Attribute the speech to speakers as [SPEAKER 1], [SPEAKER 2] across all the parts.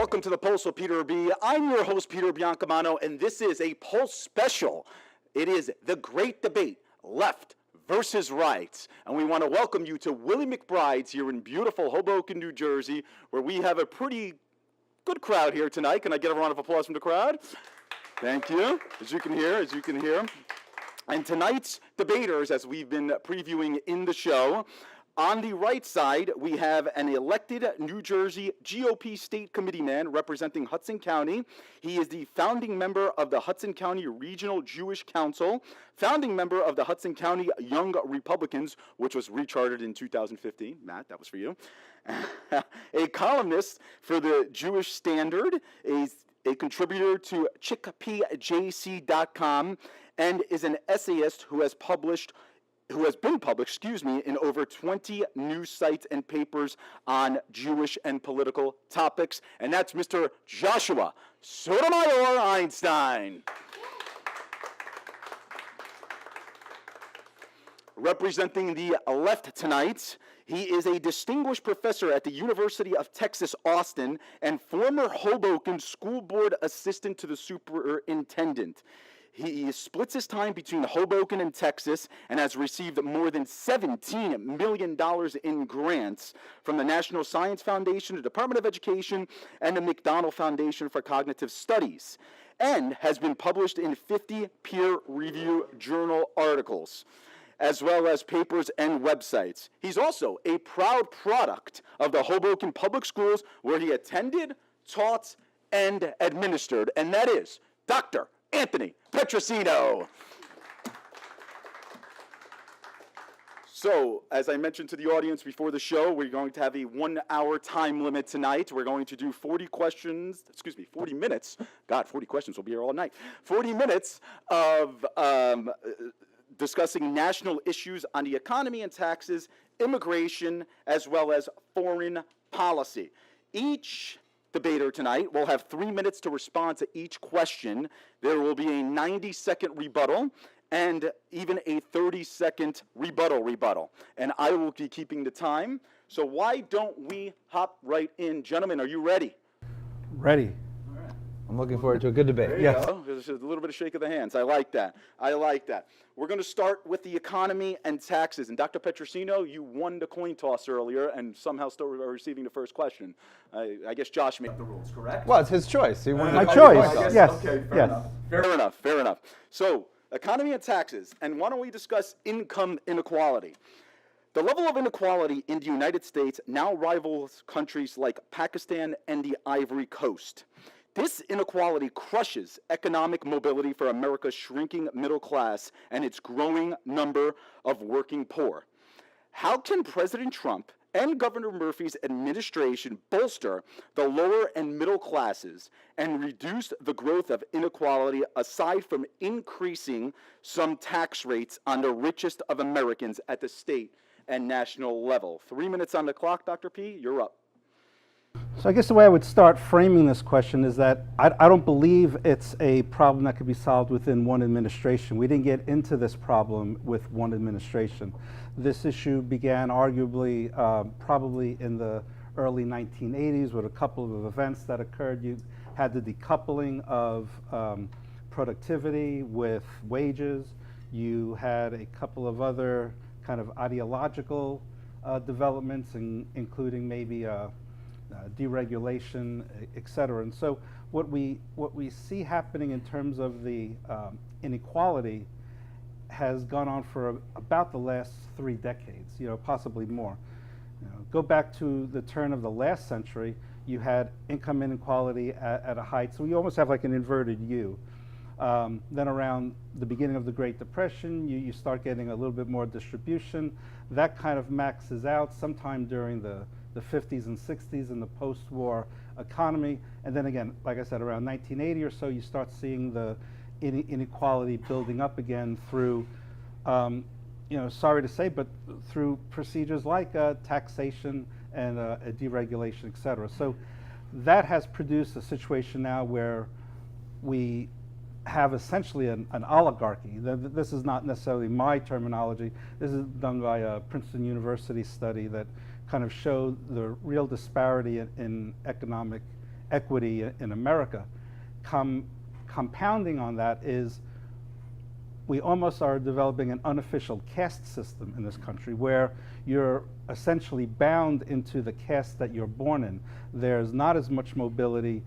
[SPEAKER 1] Welcome to the Pulse with Peter B. I'm your host, Peter Biancamano, and this is a Pulse special. It is the great debate, left versus right. And we want to welcome you to Willie McBride's here in beautiful Hoboken, New Jersey, where we have a pretty good crowd here tonight. Can I get a round of applause from the crowd? Thank you. As you can hear. And tonight's debaters, as we've been previewing in the show, on the right side, we have an elected New Jersey GOP state committeeman representing Hudson County. He is the founding member of the Hudson County Regional Jewish Council, founding member of the Hudson County Young Republicans, which was rechartered in 2015. Matt, that was for you. A columnist for the Jewish Standard, a contributor to chickpeajc.com, and is an essayist who has been published, in over 20 news sites and papers on Jewish and political topics, and that's Mr. Joshua Sotomayor Einstein. Representing the left tonight, he is a distinguished professor at the University of Texas, Austin, and former Hoboken School Board Assistant to the Superintendent. He splits his time between Hoboken and Texas and has received more than $17 million in grants from the National Science Foundation, the Department of Education, and the McDonald Foundation for Cognitive Studies, and has been published in 50 peer-reviewed journal articles, as well as papers and websites. He's also a proud product of the Hoboken Public Schools, where he attended, taught, and administered, and that is Dr. Anthony Petrosino. So, as I mentioned to the audience before the show, we're going to have a 1 hour time limit tonight. We're going to do 40 minutes. God, 40 questions, we'll be here all night. 40 minutes of discussing national issues on the economy and taxes, immigration, as well as foreign policy. Each debater tonight will have 3 minutes to respond to each question. There will be a 90-second rebuttal and even a 30-second rebuttal. And I will be keeping the time. So why don't we hop right in? Gentlemen, are you ready?
[SPEAKER 2] Ready.
[SPEAKER 1] All right.
[SPEAKER 2] I'm looking forward to a good debate.
[SPEAKER 1] There you go. There's a little bit of shake of the hands. I like that. We're going to start with the economy and taxes. And Dr. Petrosino, you won the coin toss earlier and somehow still are receiving the first question. I guess Josh made the rules, correct?
[SPEAKER 2] Well, it's his choice. He wanted
[SPEAKER 3] My
[SPEAKER 2] to
[SPEAKER 3] choice. Yes.
[SPEAKER 1] Okay, fair enough. So, economy and taxes. And why don't we discuss income inequality? The level of inequality in the United States now rivals countries like Pakistan and the Ivory Coast. This inequality crushes economic mobility for America's shrinking middle class and its growing number of working poor. How can President Trump and Governor Murphy's administration bolster the lower and middle classes and reduce the growth of inequality aside from increasing some tax rates on the richest of Americans at the state and national level? 3 minutes on the clock, Dr. P, you're up.
[SPEAKER 3] So I guess the way I would start framing this question is that I don't believe it's a problem that could be solved within one administration. We didn't get into this problem with one administration. This issue began arguably probably in the early 1980s with a couple of events that occurred. You had the decoupling of productivity with wages. You had a couple of other kind of ideological developments, including maybe deregulation, et cetera. And so what we see happening in terms of the inequality has gone on for about the last 3 decades, possibly more. Go back to the turn of the last century, you had income inequality at a height, so you almost have like an inverted U. Then around the beginning of the Great Depression, you start getting a little bit more distribution. That kind of maxes out sometime during the 50s and 60s in the post-war economy. And then again, like I said, around 1980 or so, you start seeing the inequality building up again through, sorry to say, but through procedures like taxation and deregulation, et cetera. So that has produced a situation now where we have essentially an oligarchy. This is not necessarily my terminology. This is done by a Princeton University study that kind of showed the real disparity in economic equity in America. Compounding on that is we almost are developing an unofficial caste system in this country where you're essentially bound into the caste that you're born in. There's not as much mobility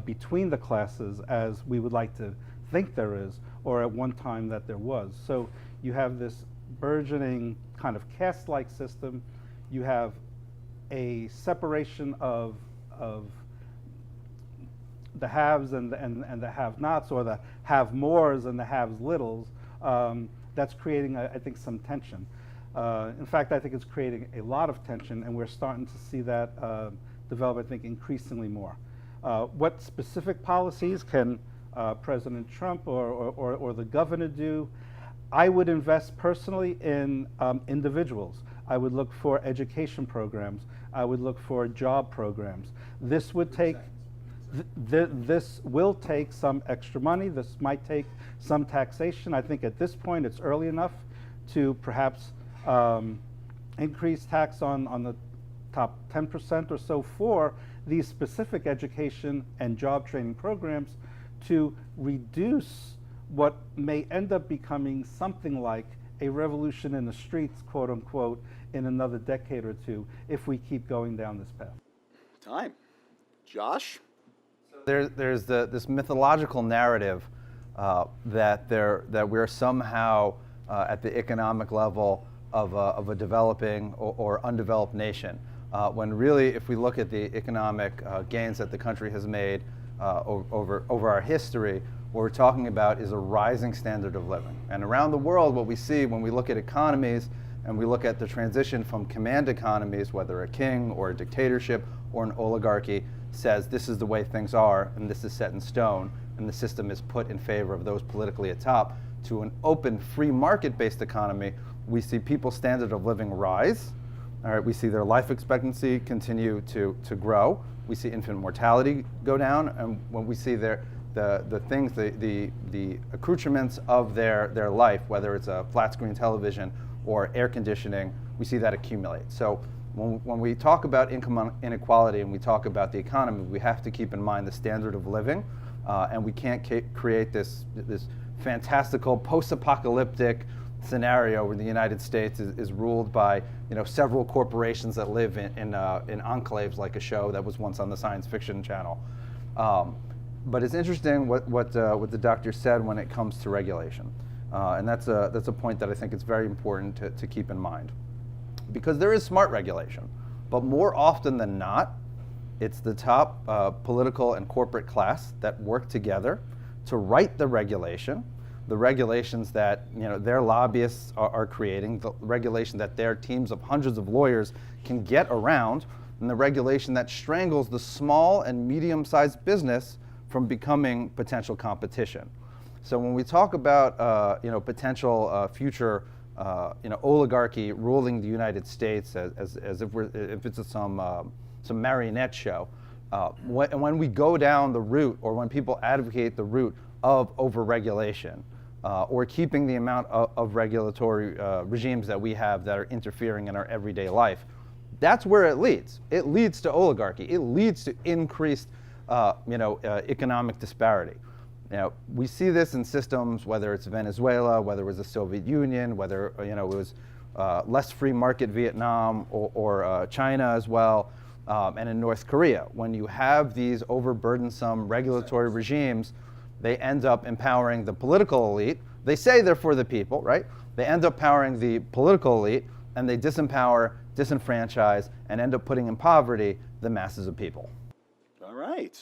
[SPEAKER 3] between the classes as we would like to think there is, or at one time that there was. So you have this burgeoning kind of caste-like system. You have a separation of the haves and the have-nots, or the have-mores and the have-littles. That's creating, I think, some tension. In fact, I think it's creating a lot of tension, and we're starting to see that develop, I think, increasingly more. What specific policies can President Trump or the governor do? I would invest personally in individuals. I would look for education programs. I would look for job programs. This would take this will take some extra money. This might take some taxation. I think at this point it's early enough to perhaps increase tax on the top 10% or so for these specific education and job training programs to reduce what may end up becoming something like a revolution in the streets, quote unquote, in another decade or two if we keep going down this path.
[SPEAKER 1] Time. Josh?
[SPEAKER 2] There's this mythological narrative that we're somehow at the economic level of a developing or undeveloped nation, when really, if we look at the economic gains that the country has made over our history, what we're talking about is a rising standard of living. And around the world, what we see when we look at economies and we look at the transition from command economies, whether a king or a dictatorship or an oligarchy says this is the way things are and this is set in stone and the system is put in favor of those politically at top, to an open, free market-based economy, we see people's standard of living rise. All right, we see their life expectancy continue to grow. We see infant mortality go down, and when we see the things, the accoutrements of their life, whether it's a flat screen television or air conditioning, we see that accumulate. So when we talk about income inequality and we talk about the economy, we have to keep in mind the standard of living, and we can't create this fantastical post-apocalyptic scenario where the United States is ruled by several corporations that live in enclaves, like a show that was once on the Science Fiction Channel. But it's interesting what the doctor said when it comes to regulation, and that's a point that I think it's very important to keep in mind, because there is smart regulation, but more often than not, it's the top political and corporate class that work together to write the regulations that their lobbyists are creating, the regulation that their teams of hundreds of lawyers can get around, and the regulation that strangles the small and medium-sized business from becoming potential competition. So when we talk about potential future oligarchy ruling the United States as if it's some marionette show, when we go down the route, or when people advocate the route of overregulation, or keeping the amount of regulatory regimes that we have that are interfering in our everyday life, that's where it leads. It leads to oligarchy. It leads to increased economic disparity. We see this in systems, whether it's Venezuela, whether it was the Soviet Union, whether it was less free market Vietnam or China as well, and in North Korea. When you have these overburdensome regulatory regimes, they end up empowering the political elite. They say they're for the people, right? They end up powering the political elite, and they disempower, disenfranchise, and end up putting in poverty the masses of people.
[SPEAKER 1] All right.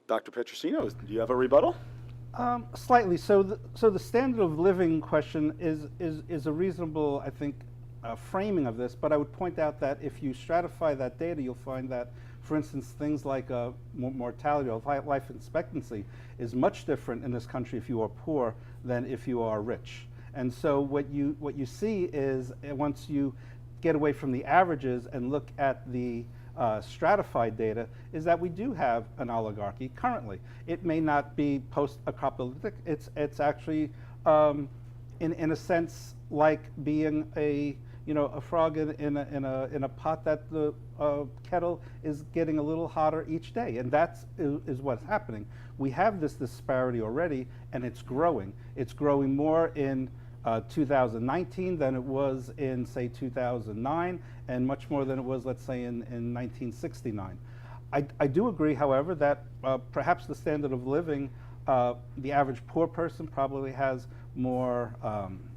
[SPEAKER 1] Dr. Petrosino, do you have a rebuttal?
[SPEAKER 3] Slightly. So the standard of living question is a reasonable, I think, framing of this, but I would point out that if you stratify that data, you'll find that, for instance, things like mortality or life expectancy is much different in this country if you are poor than if you are rich. And so what you see is, once you get away from the averages and look at the stratified data, is that we do have an oligarchy currently. It may not be post-apocalyptic. It's actually, in a sense, like being a a frog in a pot that the kettle is getting a little hotter each day, and is what's happening. We have this disparity already, and it's growing. It's growing more in 2019 than it was in, say, 2009, and much more than it was, let's say, in 1969. I do agree, however, that perhaps the standard of living, the average poor person probably has more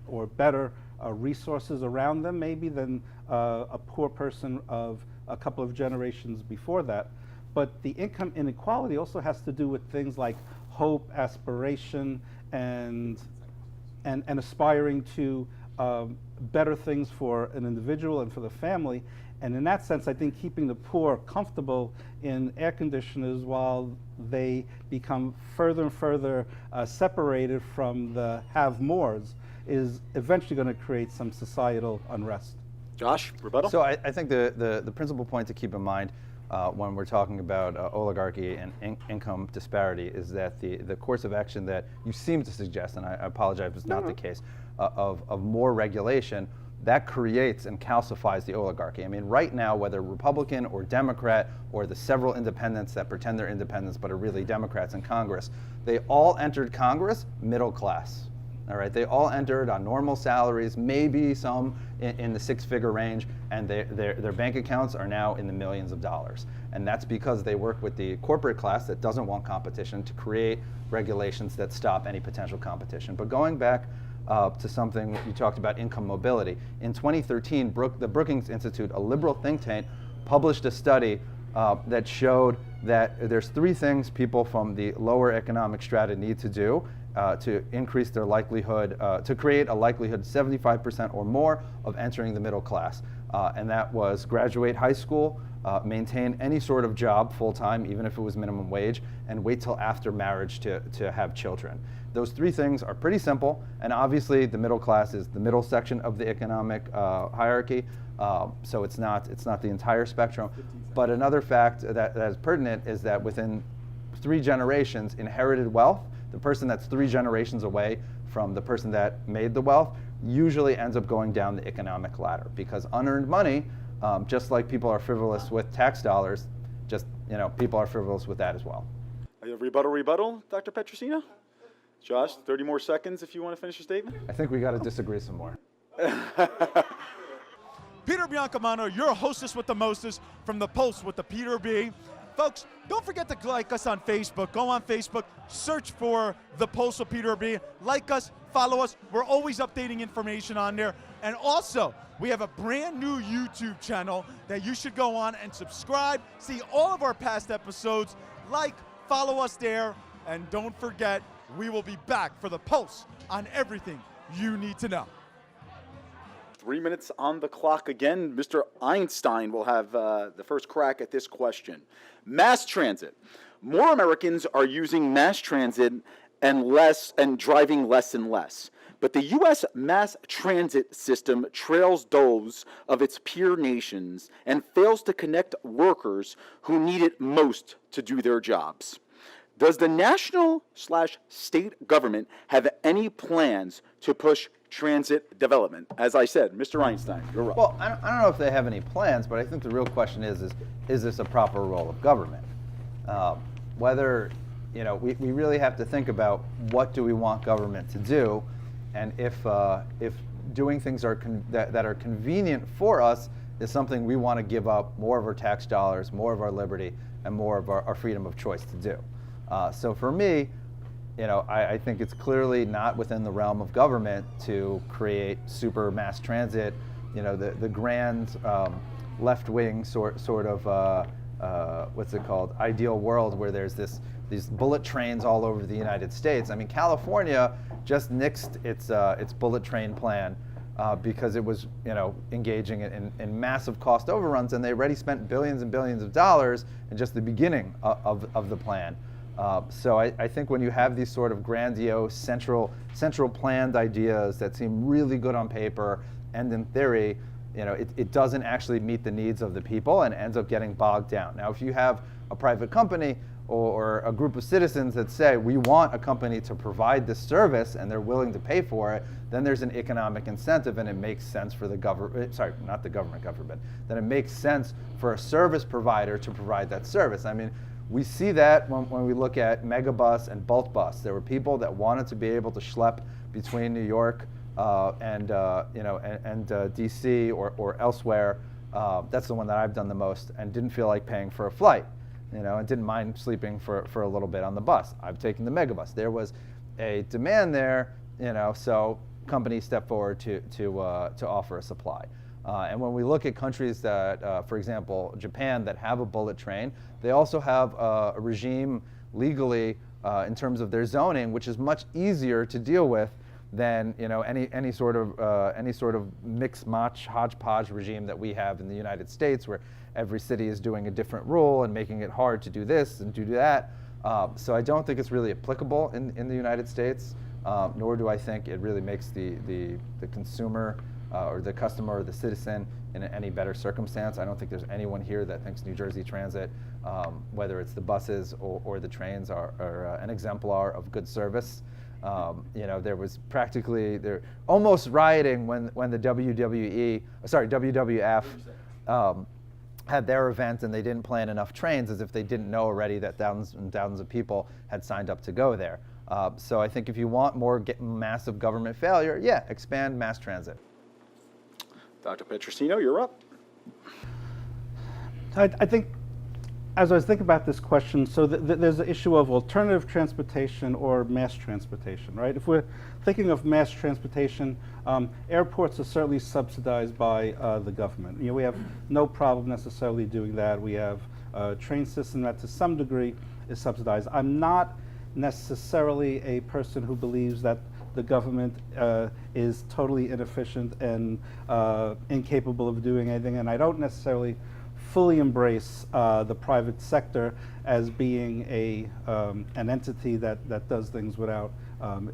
[SPEAKER 3] or better resources around them maybe than a poor person of a couple of generations before that. But the income inequality also has to do with things like hope, aspiration, and aspiring to better things for an individual and for the family. And in that sense, I think keeping the poor comfortable in air conditioners while they become further and further separated from the have-mores is eventually going to create some societal unrest.
[SPEAKER 1] Josh, rebuttal?
[SPEAKER 2] So I think the principal point to keep in mind when we're talking about oligarchy and income disparity is that the course of action that you seem to suggest, and I apologize if it's not the case, of more regulation, that creates and calcifies the oligarchy. I mean, right now, whether Republican or Democrat or the several independents that pretend they're independents but are really Democrats in Congress, they all entered Congress middle class. All right, they all entered on normal salaries, maybe some in the six-figure range, and their bank accounts are now in the millions of dollars. And that's because they work with the corporate class that doesn't want competition to create regulations that stop any potential competition. But going back to something you talked about, income mobility. In 2013, the Brookings Institute, a liberal think tank, published a study that showed that there's three things people from the lower economic strata need to do to increase their likelihood, to create a likelihood 75% or more of entering the middle class. And that was graduate high school, maintain any sort of job full-time, even if it was minimum wage, and wait till after marriage to have children. Those three things are pretty simple, and obviously the middle class is the middle section of the economic hierarchy, so it's not the entire spectrum. But another fact that is pertinent is that within 3 generations, inherited wealth, the person that's 3 generations away from the person that made the wealth, usually ends up going down the economic ladder, because unearned money, just like people are frivolous with tax dollars, people are frivolous with that as well.
[SPEAKER 1] Rebuttal, Dr. Petrosino? Josh, 30 more seconds if you want to finish your statement.
[SPEAKER 2] I think we got to disagree some more.
[SPEAKER 4] Peter Biancamano, your hostess with the mostest from the Pulse with the Peter B. Folks, don't forget to like us on Facebook. Go on Facebook, search for the Pulse with Peter B. Like us, follow us. We're always updating information on there. And also, we have a brand new YouTube channel that you should go on and subscribe, see all of our past episodes, follow us there, and don't forget, we will be back for the Pulse on everything you need to know.
[SPEAKER 1] 3 minutes on the clock again. Mr. Einstein will have the first crack at this question. Mass transit. More Americans are using mass transit and driving less and less. But the U.S. mass transit system trails those of its peer nations and fails to connect workers who need it most to do their jobs. Does the national/state government have any plans to push transit development? As I said, Mr. Einstein, you're up.
[SPEAKER 2] Well, I don't know if they have any plans, but I think the real question is this a proper role of government? Whether, we really have to think about what do we want government to do, and if doing things that are convenient for us is something we want to give up more of our tax dollars, more of our liberty, and more of our freedom of choice to do. So for me, I think it's clearly not within the realm of government to create super mass transit, the grand left-wing sort of what's it called, ideal world where there's these bullet trains all over the United States. I mean, California just nixed its bullet train plan because it was engaging in massive cost overruns, and they already spent billions and billions of dollars in just the beginning of the plan. So I think when you have these sort of grandiose, central planned ideas that seem really good on paper and in theory, it doesn't actually meet the needs of the people and ends up getting bogged down. Now, if you have a private company or a group of citizens that say we want a company to provide this service and they're willing to pay for it, then there's an economic incentive and it makes sense for the government, sorry, not the government, then it makes sense for a service provider to provide that service. I mean, we see that when we look at Megabus and Bolt Bus. There were people that wanted to be able to schlep between New York and DC or elsewhere. That's the one that I've done the most, and didn't feel like paying for a flight, and didn't mind sleeping for a little bit on the bus. I've taken the Megabus. There was a demand there, so companies step forward to offer a supply. And when we look at countries that, for example, Japan, that have a bullet train, they also have a regime legally in terms of their zoning, which is much easier to deal with than any sort of mix match hodgepodge regime that we have in the United States, where every city is doing a different rule and making it hard to do this and to do that. So I don't think it's really applicable in the United States, nor do I think it really makes the consumer or the customer or the citizen in any better circumstance. I don't think there's anyone here that thinks New Jersey Transit, whether it's the buses or the trains, are an exemplar of good service. There was they're almost rioting when the WWF had their event and they didn't plan enough trains, as if they didn't know already that thousands and thousands of people had signed up to go there. So I think if you want more massive government failure, yeah, expand mass transit.
[SPEAKER 1] Dr. Petrosino, you're up.
[SPEAKER 3] I think, as I was thinking about this question, so there's the issue of alternative transportation or mass transportation, right? If we're thinking of mass transportation, airports are certainly subsidized by the government. We have no problem necessarily doing that. We have a train system that to some degree is subsidized. I'm not necessarily a person who believes that the government is totally inefficient and incapable of doing anything, and I don't necessarily fully embrace the private sector as being an entity that does things without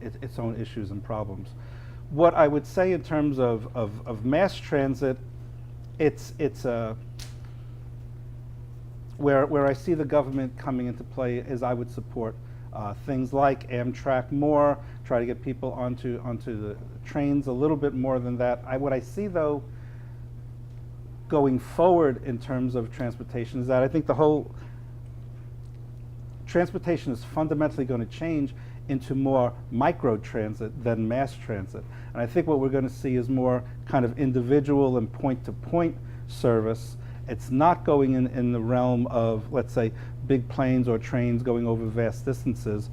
[SPEAKER 3] its own issues and problems. What I would say in terms of mass transit, it's where I see the government coming into play is I would support things like Amtrak more, try to get people onto the trains a little bit more than that. What I see, though, going forward in terms of transportation is that I think the whole transportation is fundamentally going to change into more micro transit than mass transit. And I think what we're going to see is more kind of individual and point-to-point service. It's not going in the realm of, let's say, big planes or trains going over vast distances.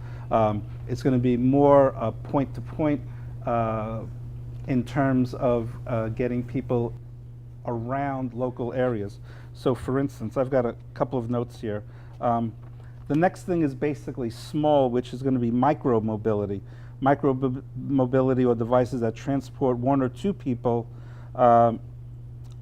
[SPEAKER 3] It's going to be more point-to-point in terms of getting people around local areas. So for instance, I've got a couple of notes here. The next thing is basically small, which is going to be micro-mobility. Micro-mobility, or devices that transport one or two people,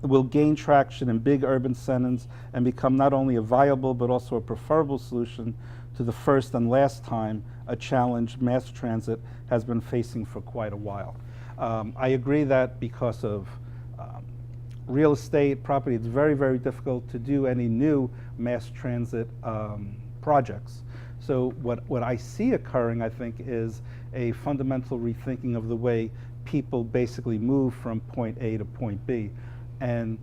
[SPEAKER 3] will gain traction in big urban centers and become not only a viable but also a preferable solution to the first and last time a challenge mass transit has been facing for quite a while. I agree that because of real estate, property, it's very, very difficult to do any new mass transit projects. So what I see occurring, I think, is a fundamental rethinking of the way people basically move from point A to point B. And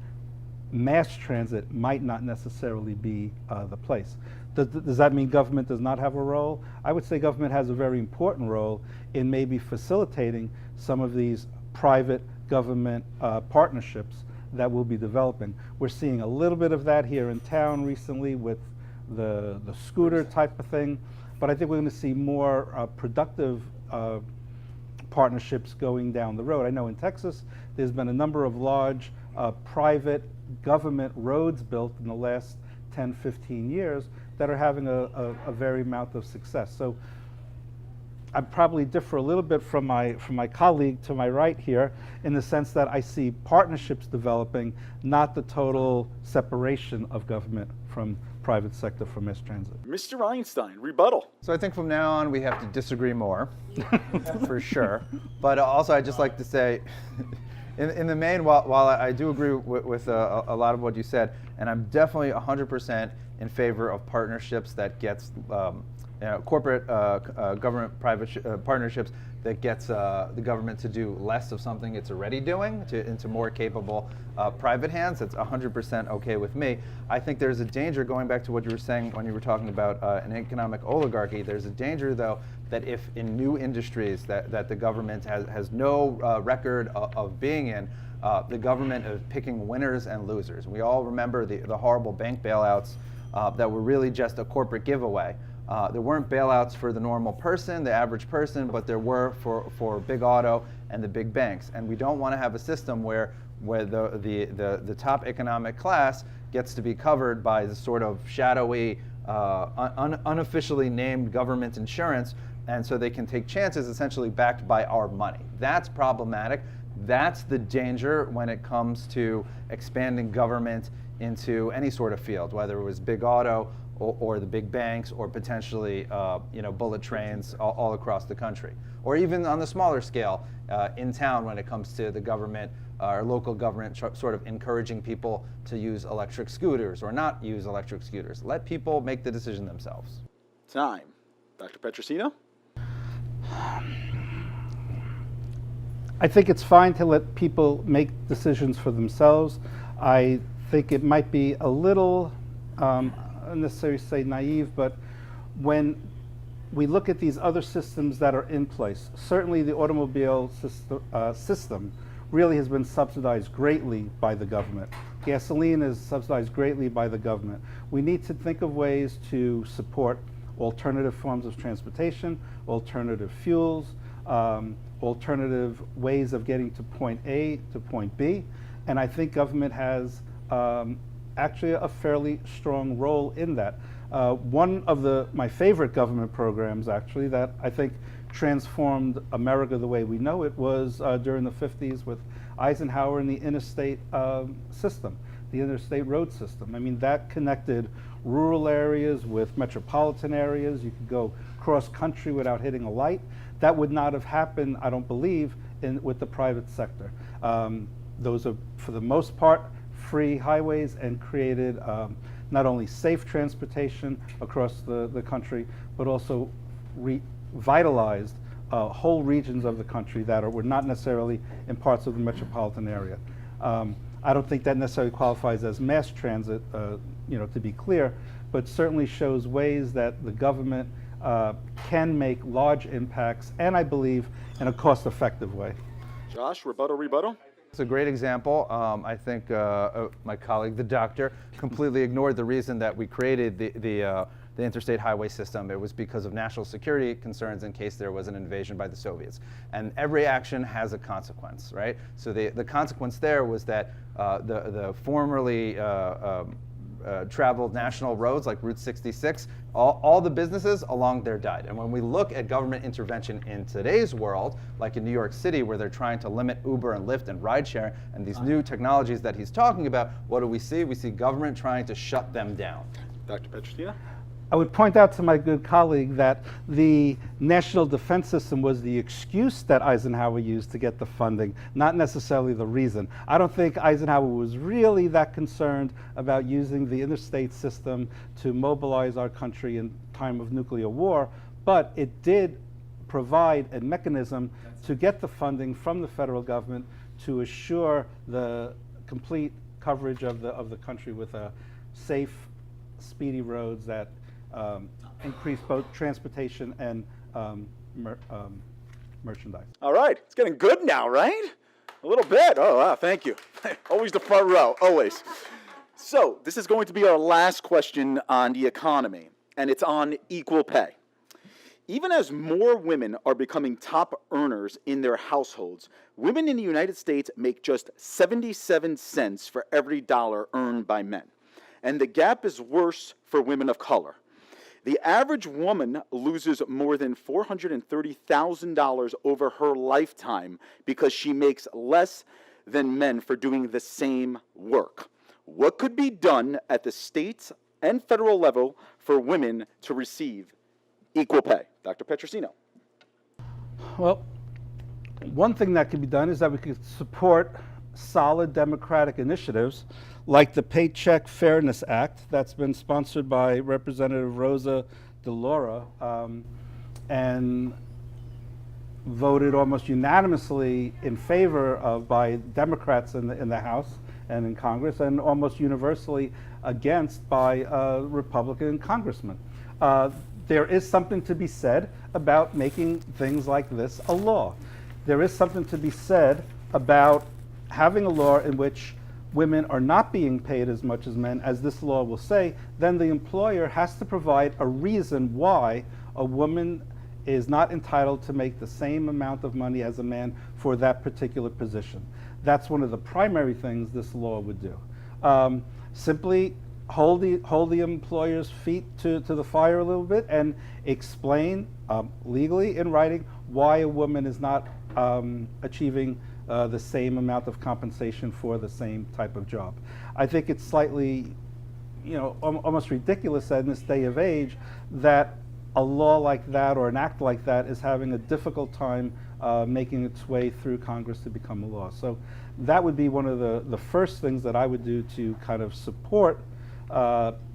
[SPEAKER 3] mass transit might not necessarily be the place. Does that mean government does not have a role? I would say government has a very important role in maybe facilitating some of these private government partnerships that we'll be developing. We're seeing a little bit of that here in town recently with the scooter type of thing, but I think we're going to see more productive partnerships going down the road. I know in Texas there's been a number of large private government roads built in the last 10, 15 years that are having a very amount of success. So I probably differ a little bit from my colleague to my right here in the sense that I see partnerships developing, not the total separation of government from private sector for mass transit.
[SPEAKER 1] Mr. Einstein, rebuttal.
[SPEAKER 2] So I think from now on we have to disagree more, for sure. But also I'd just like to say, in the main, while I do agree with a lot of what you said, and I'm definitely 100% in favor of partnerships that gets corporate government private partnerships that gets the government to do less of something it's already doing into more capable private hands. It's 100% okay with me. I think there's a danger, going back to what you were saying when you were talking about an economic oligarchy, there's a danger though that if in new industries that the government has no record of being in, the government is picking winners and losers. We all remember the horrible bank bailouts that were really just a corporate giveaway. There weren't bailouts for the normal person, the average person, but there were for big auto and the big banks. And we don't want to have a system where the top economic class gets to be covered by the sort of shadowy, unofficially named government insurance, and so they can take chances essentially backed by our money. That's problematic. That's the danger when it comes to expanding government into any sort of field, whether it was big auto or the big banks, or potentially bullet trains all across the country, or even on the smaller scale in town when it comes to the government or local government sort of encouraging people to use electric scooters or not use electric scooters. Let people make the decision themselves.
[SPEAKER 1] Time. Dr. Petrosino?
[SPEAKER 3] I think it's fine to let people make decisions for themselves. I think it might be a little, unnecessary to say naive, but when we look at these other systems that are in place, certainly the automobile system really has been subsidized greatly by the government. Gasoline is subsidized greatly by the government. We need to think of ways to support alternative forms of transportation, alternative fuels, alternative ways of getting to point A to point B, and I think government has actually a fairly strong role in that. One of my favorite government programs actually that I think transformed America the way we know it was during the 50s with Eisenhower and the interstate system, the interstate road system. I mean, that connected rural areas with metropolitan areas. You could go cross country without hitting a light. That would not have happened, I don't believe, with the private sector. Those are, for the most part, free highways and created not only safe transportation across the country, but also revitalized whole regions of the country that were not necessarily in parts of the metropolitan area. I don't think that necessarily qualifies as mass transit, to be clear, but certainly shows ways that the government can make large impacts, and I believe in a cost-effective way.
[SPEAKER 1] Josh, rebuttal?
[SPEAKER 2] It's a great example. I think my colleague, the doctor, completely ignored the reason that we created the interstate highway system. It was because of national security concerns in case there was an invasion by the Soviets. And every action has a consequence, right? So the consequence there was that the formerly traveled national roads like Route 66, all the businesses along there died. And when we look at government intervention in today's world, like in New York City, where they're trying to limit Uber and Lyft and ride sharing and these new technologies that he's talking about, what do we see? We see government trying to shut them down.
[SPEAKER 1] Dr. Petrosino?
[SPEAKER 3] I would point out to my good colleague that the national defense system was the excuse that Eisenhower used to get the funding, not necessarily the reason. I don't think Eisenhower was really that concerned about using the interstate system to mobilize our country in time of nuclear war, but it did provide a mechanism to get the funding from the federal government to assure the complete coverage of the country with safe, speedy roads that increase both transportation and merchandise.
[SPEAKER 1] All right, it's getting good now, right? A little bit. Oh, wow, thank you. Always the front row, always. So this is going to be our last question on the economy, and it's on equal pay. Even as more women are becoming top earners in their households, women in the United States make just 77 cents for every dollar earned by men. And the gap is worse for women of color. The average woman loses more than $430,000 over her lifetime because she makes less than men for doing the same work. What could be done at the state and federal level for women to receive equal pay? Dr. Petrosino.
[SPEAKER 3] Well, One thing that could be done is that we could support solid democratic initiatives like the Paycheck Fairness Act that's been sponsored by Representative Rosa DeLauro and voted almost unanimously in favor of by Democrats in the House and in Congress, and almost universally against by Republican congressmen. There is something to be said about making things like this a law. There is something to be said about having a law in which women are not being paid as much as men, as this law will say. Then the employer has to provide a reason why a woman is not entitled to make the same amount of money as a man for that particular position. That's one of the primary things this law would do. Simply hold the employer's feet to the fire a little bit and explain legally in writing why a woman is not achieving the same amount of compensation for the same type of job. I think it's slightly, almost ridiculous in this day of age that a law like that or an act like that is having a difficult time making its way through Congress to become a law. So that would be one of the first things that I would do to kind of support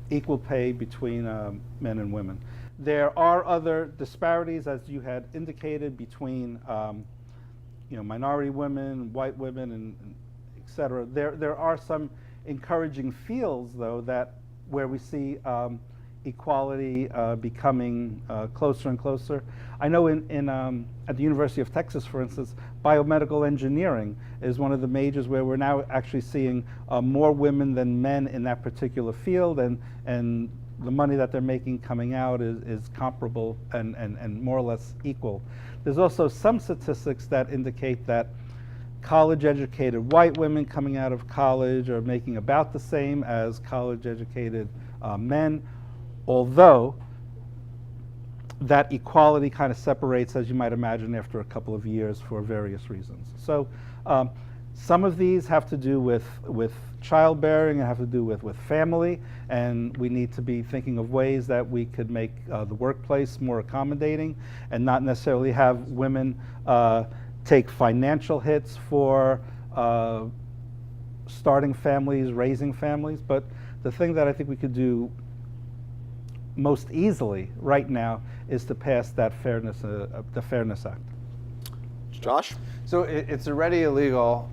[SPEAKER 3] equal pay between men and women. There are other disparities, as you had indicated, between minority women, white women, and et cetera. There are some encouraging fields, though, where we see equality becoming closer and closer. I know at the University of Texas, for instance, biomedical engineering is one of the majors where we're now actually seeing more women than men in that particular field, and the money that they're making coming out is comparable and more or less equal. There's also some statistics that indicate that college-educated white women coming out of college are making about the same as college-educated men, although that equality kind of separates, as you might imagine, after a couple of years for various reasons. So some of these have to do with childbearing and have to do with family, and we need to be thinking of ways that we could make the workplace more accommodating and not necessarily have women take financial hits for starting families, raising families. But the thing that I think we could do most easily right now is to pass that the Fairness Act.
[SPEAKER 1] Josh?
[SPEAKER 2] So it's already illegal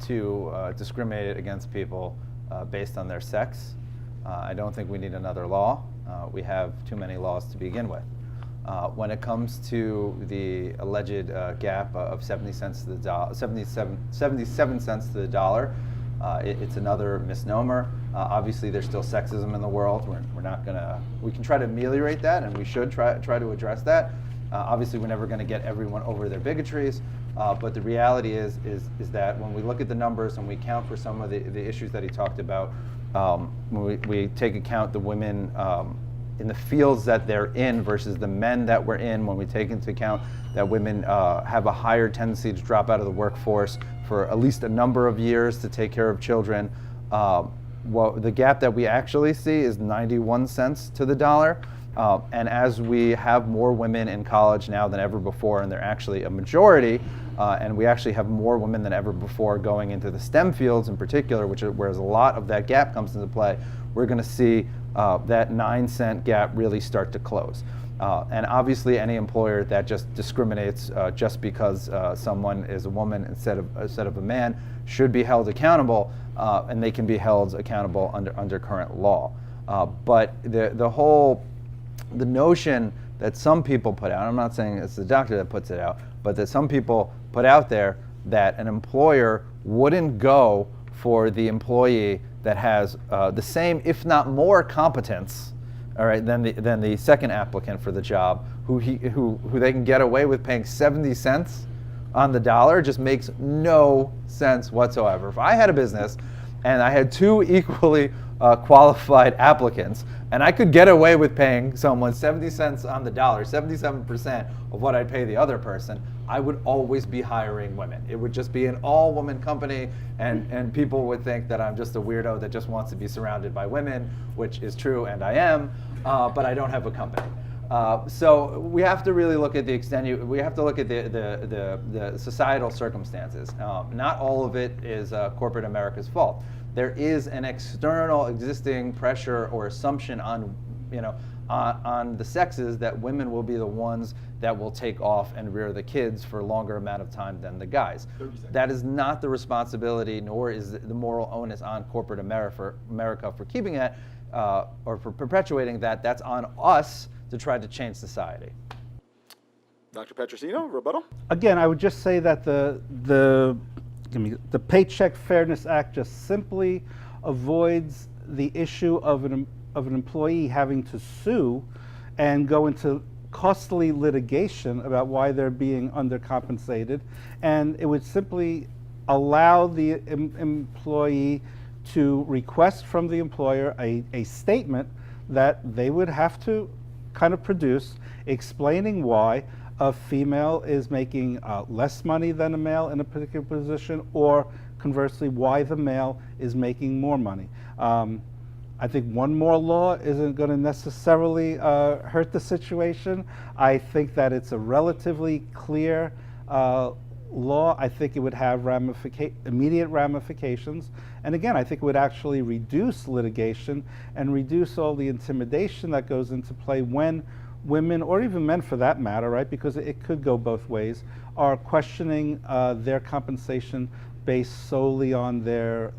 [SPEAKER 2] to discriminate against people based on their sex. I don't think we need another law. We have too many laws to begin with. When it comes to the alleged gap of 77 cents to the dollar, it's another misnomer. Obviously, there's still sexism in the world. We're not gonna. We can try to ameliorate that, and we should try to address that. Obviously, we're never going to get everyone over their bigotries, but the reality is that when we look at the numbers and we count for some of the issues that he talked about, when we take account the women in the fields that they're in versus the men that we're in, when we take into account that women have a higher tendency to drop out of the workforce for at least a number of years to take care of children, the gap that we actually see is 91 cents to the dollar. And as we have more women in college now than ever before, and they're actually a majority, and we actually have more women than ever before going into the STEM fields in particular, whereas a lot of that gap comes into play, we're going to see that 9-cent gap really start to close. And obviously, any employer that just discriminates just because someone is a woman instead of a man should be held accountable, and they can be held accountable under current law. But the notion that some people put out, I'm not saying it's the doctor that puts it out, but that some people put out there that an employer wouldn't go for the employee that has the same, if not more, competence, all right, than the second applicant for the job, who they can get away with paying 70 cents on the dollar, just makes no sense whatsoever. If I had a business and I had two equally qualified applicants, and I could get away with paying someone 70 cents on the dollar, 77% of what I'd pay the other person, I would always be hiring women. It would just be an all-woman company, and people would think that I'm just a weirdo that just wants to be surrounded by women, which is true, and I am, but I don't have a company. So we have to really look at the we have to look at the societal circumstances. Not all of it is corporate America's fault. There is an external existing pressure or assumption on, on the sexes that women will be the ones that will take off and rear the kids for a longer amount of time than the guys. That is not the responsibility, nor is the moral onus on corporate America for keeping it or for perpetuating that. That's on us to try to change society.
[SPEAKER 1] Dr. Petrosino, rebuttal?
[SPEAKER 3] Again, I would just say that the Paycheck Fairness Act just simply avoids the issue of an employee having to sue and go into costly litigation about why they're being undercompensated, and it would simply allow the employee to request from the employer a statement that they would have to kind of produce, explaining why a female is making less money than a male in a particular position, or conversely, why the male is making more money. I think one more law isn't going to necessarily hurt the situation. I think that it's a relatively clear law. I think it would have immediate ramifications. And again, I think it would actually reduce litigation and reduce all the intimidation that goes into play when women, or even men for that matter, right, because it could go both ways, are questioning their compensation based solely on their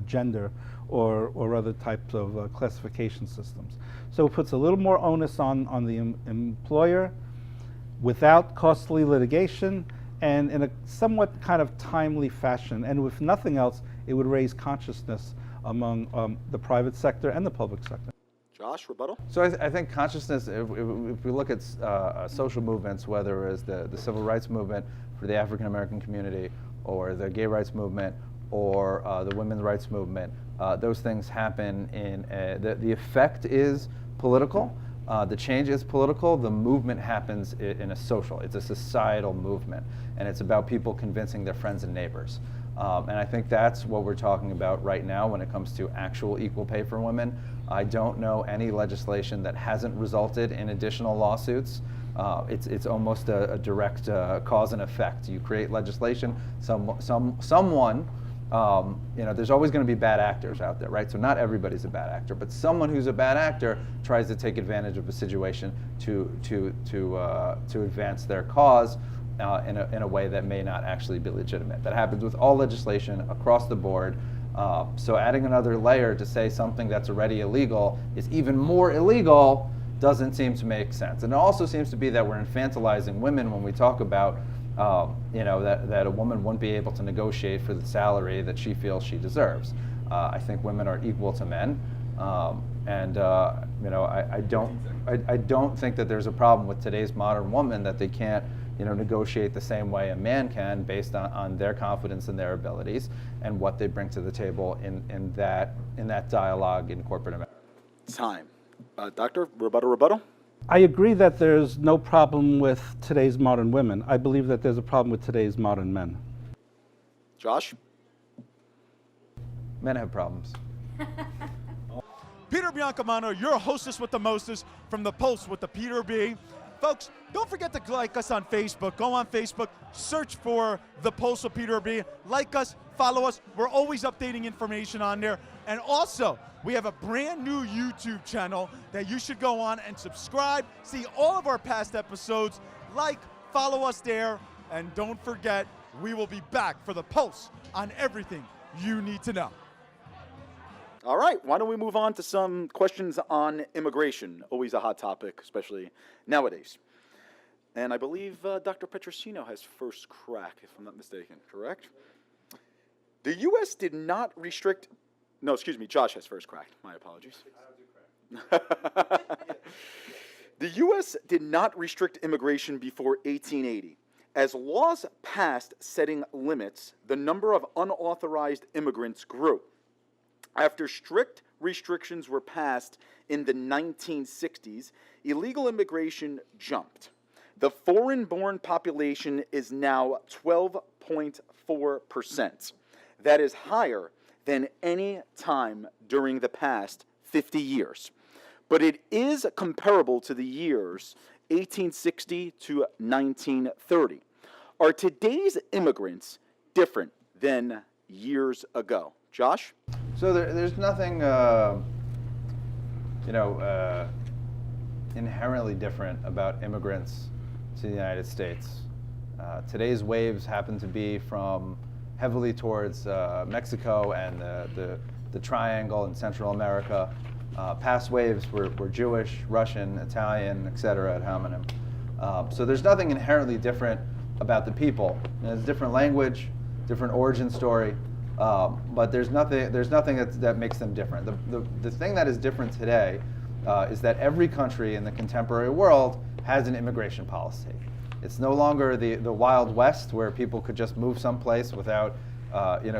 [SPEAKER 3] gender or other types of classification systems. So it puts a little more onus on the employer without costly litigation and in a somewhat kind of timely fashion. And if nothing else, it would raise consciousness among the private sector and the public sector.
[SPEAKER 1] Josh, rebuttal?
[SPEAKER 2] So I think consciousness, if we look at social movements, whether it's the civil rights movement for the African American community, or the gay rights movement, or the women's rights movement, those things happen in, the effect is political, the change is political, the movement happens in a social, it's a societal movement, and it's about people convincing their friends and neighbors. And I think that's what we're talking about right now when it comes to actual equal pay for women. I don't know any legislation that hasn't resulted in additional lawsuits. It's almost a direct cause and effect. You create legislation, someone, there's always going to be bad actors out there, right? So not everybody's a bad actor, but someone who's a bad actor tries to take advantage of a situation to advance their cause in a way that may not actually be legitimate. That happens with all legislation across the board. So adding another layer to say something that's already illegal is even more illegal doesn't seem to make sense. And it also seems to be that we're infantilizing women when we talk about that a woman wouldn't be able to negotiate for the salary that she feels she deserves. I think women are equal to men, I don't think that there's a problem with today's modern woman that they can't negotiate the same way a man can based on their confidence and their abilities and what they bring to the table in that dialogue in corporate America.
[SPEAKER 1] Time. Doctor, rebuttal?
[SPEAKER 3] I agree that there's no problem with today's modern women. I believe that there's a problem with today's modern men.
[SPEAKER 1] Josh?
[SPEAKER 2] Men have problems.
[SPEAKER 4] Peter Biancamano, your hostess with the mostest from the Pulse with the Peter B. Folks, don't forget to like us on Facebook. Go on Facebook, search for The Pulse of Peter B. Like us, follow us. We're always updating information on there. And also, we have a brand new YouTube channel that you should go on and subscribe, see all of our past episodes, follow us there, and don't forget, we will be back for The Pulse on everything you need to know.
[SPEAKER 1] All right, why don't we move on to some questions on immigration? Always a hot topic, especially nowadays. And I believe Dr. Petrosino has first crack, if I'm not mistaken, correct? The U.S. did not restrict... No, excuse me, Josh has first crack. My apologies. The U.S. did not restrict immigration before 1880. As laws passed setting limits, the number of unauthorized immigrants grew. After strict restrictions were passed in the 1960s, illegal immigration jumped. The foreign-born population is now 12.4%. That is higher than any time during the past 50 years. but it is comparable to the years 1860 to 1930. Are today's immigrants different than years ago? Josh?
[SPEAKER 2] So there's nothing, inherently different about immigrants to the United States. Today's waves happen to be from heavily towards Mexico and the Triangle in Central America. Past waves were Jewish, Russian, Italian, etc. ad hominem. So there's nothing inherently different about the people. It's a different language, different origin story, but there's nothing that makes them different. The thing that is different today is that every country in the contemporary world has an immigration policy. It's no longer the Wild West where people could just move someplace without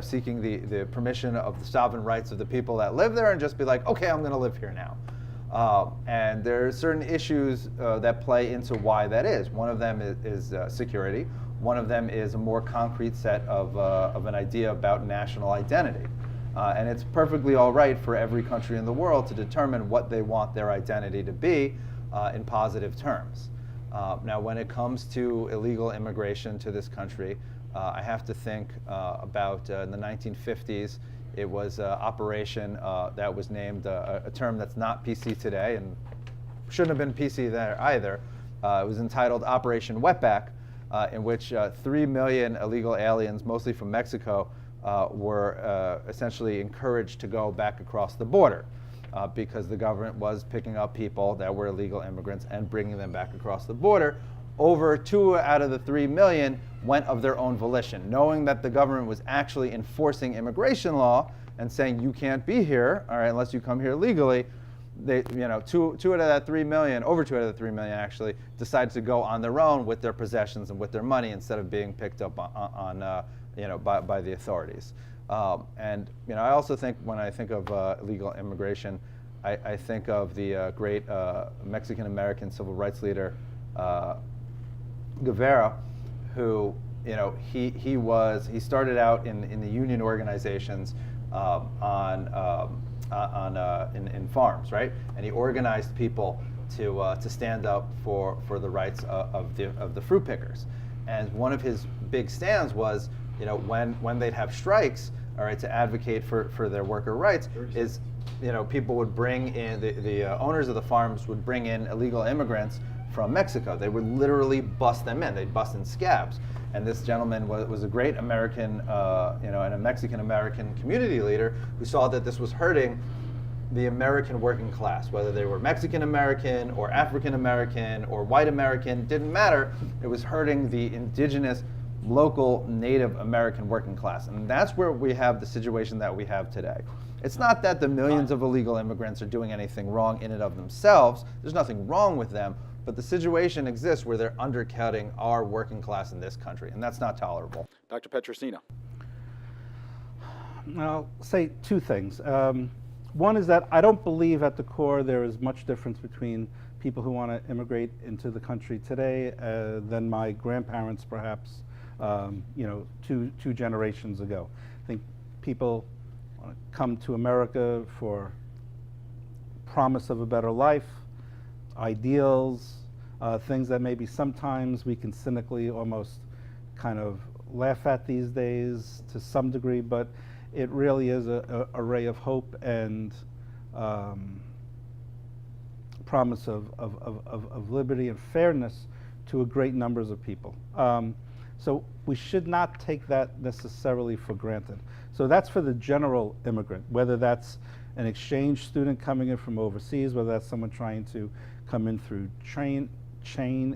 [SPEAKER 2] seeking the permission of the sovereign rights of the people that live there and just be like, okay, I'm going to live here now. And there are certain issues that play into why that is. One of them is security. One of them is a more concrete set of an idea about national identity. And it's perfectly all right for every country in the world to determine what they want their identity to be in positive terms. Now, when it comes to illegal immigration to this country, I have to think about in the 1950s, it was Operation that was named a term that's not PC today and shouldn't have been PC there either. It was entitled Operation Wetback, in which 3 million illegal aliens, mostly from Mexico, were essentially encouraged to go back across the border because the government was picking up people that were illegal immigrants and bringing them back across the border. Over 2 out of the 3 million went of their own volition, knowing that the government was actually enforcing immigration law and saying you can't be here, all right, unless you come here legally. They, two out of that 3 million, over 2 out of the 3 million actually, decided to go on their own with their possessions and with their money instead of being picked up by the authorities. And I also think when I think of illegal immigration, I think of the great Mexican-American civil rights leader Guevara, who he started out in the union organizations in farms, right? And he organized people to stand up for the rights of the fruit pickers. And one of his big stands was, when they'd have strikes, all right, to advocate for their worker rights, is people would bring in the owners of the farms would bring in illegal immigrants from Mexico. They would literally bust them in. They'd bust in scabs. And this gentleman was a great American, and a Mexican-American community leader who saw that this was hurting the American working class, whether they were Mexican-American or African-American or white American, didn't matter. It was hurting the indigenous, local, Native American working class. And that's where we have the situation that we have today. It's not that the millions of illegal immigrants are doing anything wrong in and of themselves. There's nothing wrong with them. But the situation exists where they're undercutting our working class in this country, and that's not tolerable.
[SPEAKER 1] Dr. Petrosino.
[SPEAKER 3] I'll say two things. One is that I don't believe at the core there is much difference between people who want to immigrate into the country today than my grandparents, perhaps, two generations ago. I think people want to come to America for promise of a better life, ideals, things that maybe sometimes we can cynically almost kind of laugh at these days to some degree, but it really is a ray of hope and promise of liberty and fairness to a great numbers of people. So we should not take that necessarily for granted. So that's for the general immigrant, whether that's an exchange student coming in from overseas, whether that's someone trying to come in through chain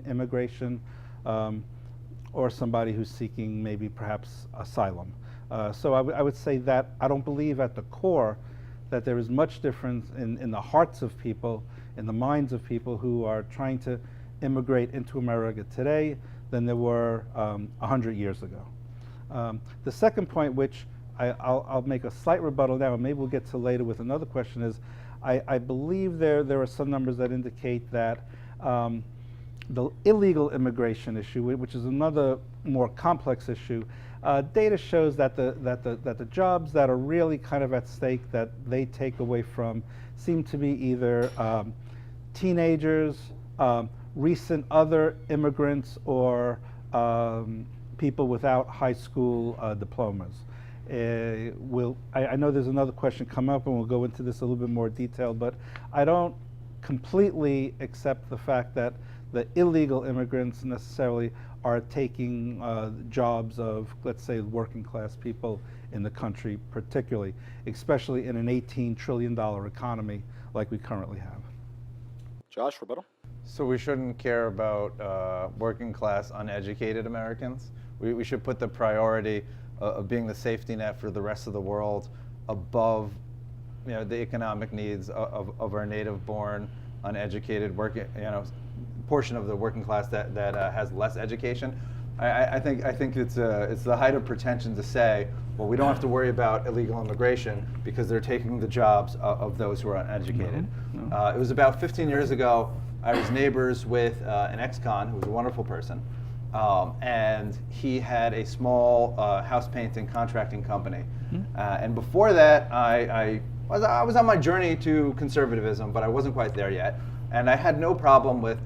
[SPEAKER 3] immigration, or somebody who's seeking maybe perhaps asylum. So I would say that I don't believe at the core that there is much difference in the hearts of people, in the minds of people who are trying to immigrate into America today than there were 100 years ago. The second point, which I'll make a slight rebuttal now, and maybe we'll get to later with another question, is I believe there are some numbers that indicate that the illegal immigration issue, which is another more complex issue, data shows that the jobs that are really kind of at stake that they take away from seem to be either teenagers, recent other immigrants, or people without high school diplomas. I know there's another question come up, and we'll go into this a little bit more detail, but I don't completely accept the fact that the illegal immigrants necessarily are taking jobs of, let's say, working class people in the country, particularly, especially in an $18 trillion economy like we currently have.
[SPEAKER 1] Josh, rebuttal?
[SPEAKER 2] So we shouldn't care about working class, uneducated Americans. We should put the priority of being the safety net for the rest of the world above, the economic needs of our native-born, uneducated portion of the working class that has less education. I think it's the height of pretension to say, well, we don't have to worry about illegal immigration because they're taking the jobs of those who are uneducated. No. It was about 15 years ago. I was neighbors with an ex-con who was a wonderful person, and he had a small house painting contracting company. And before that, I was on my journey to conservatism, but I wasn't quite there yet. And I had no problem with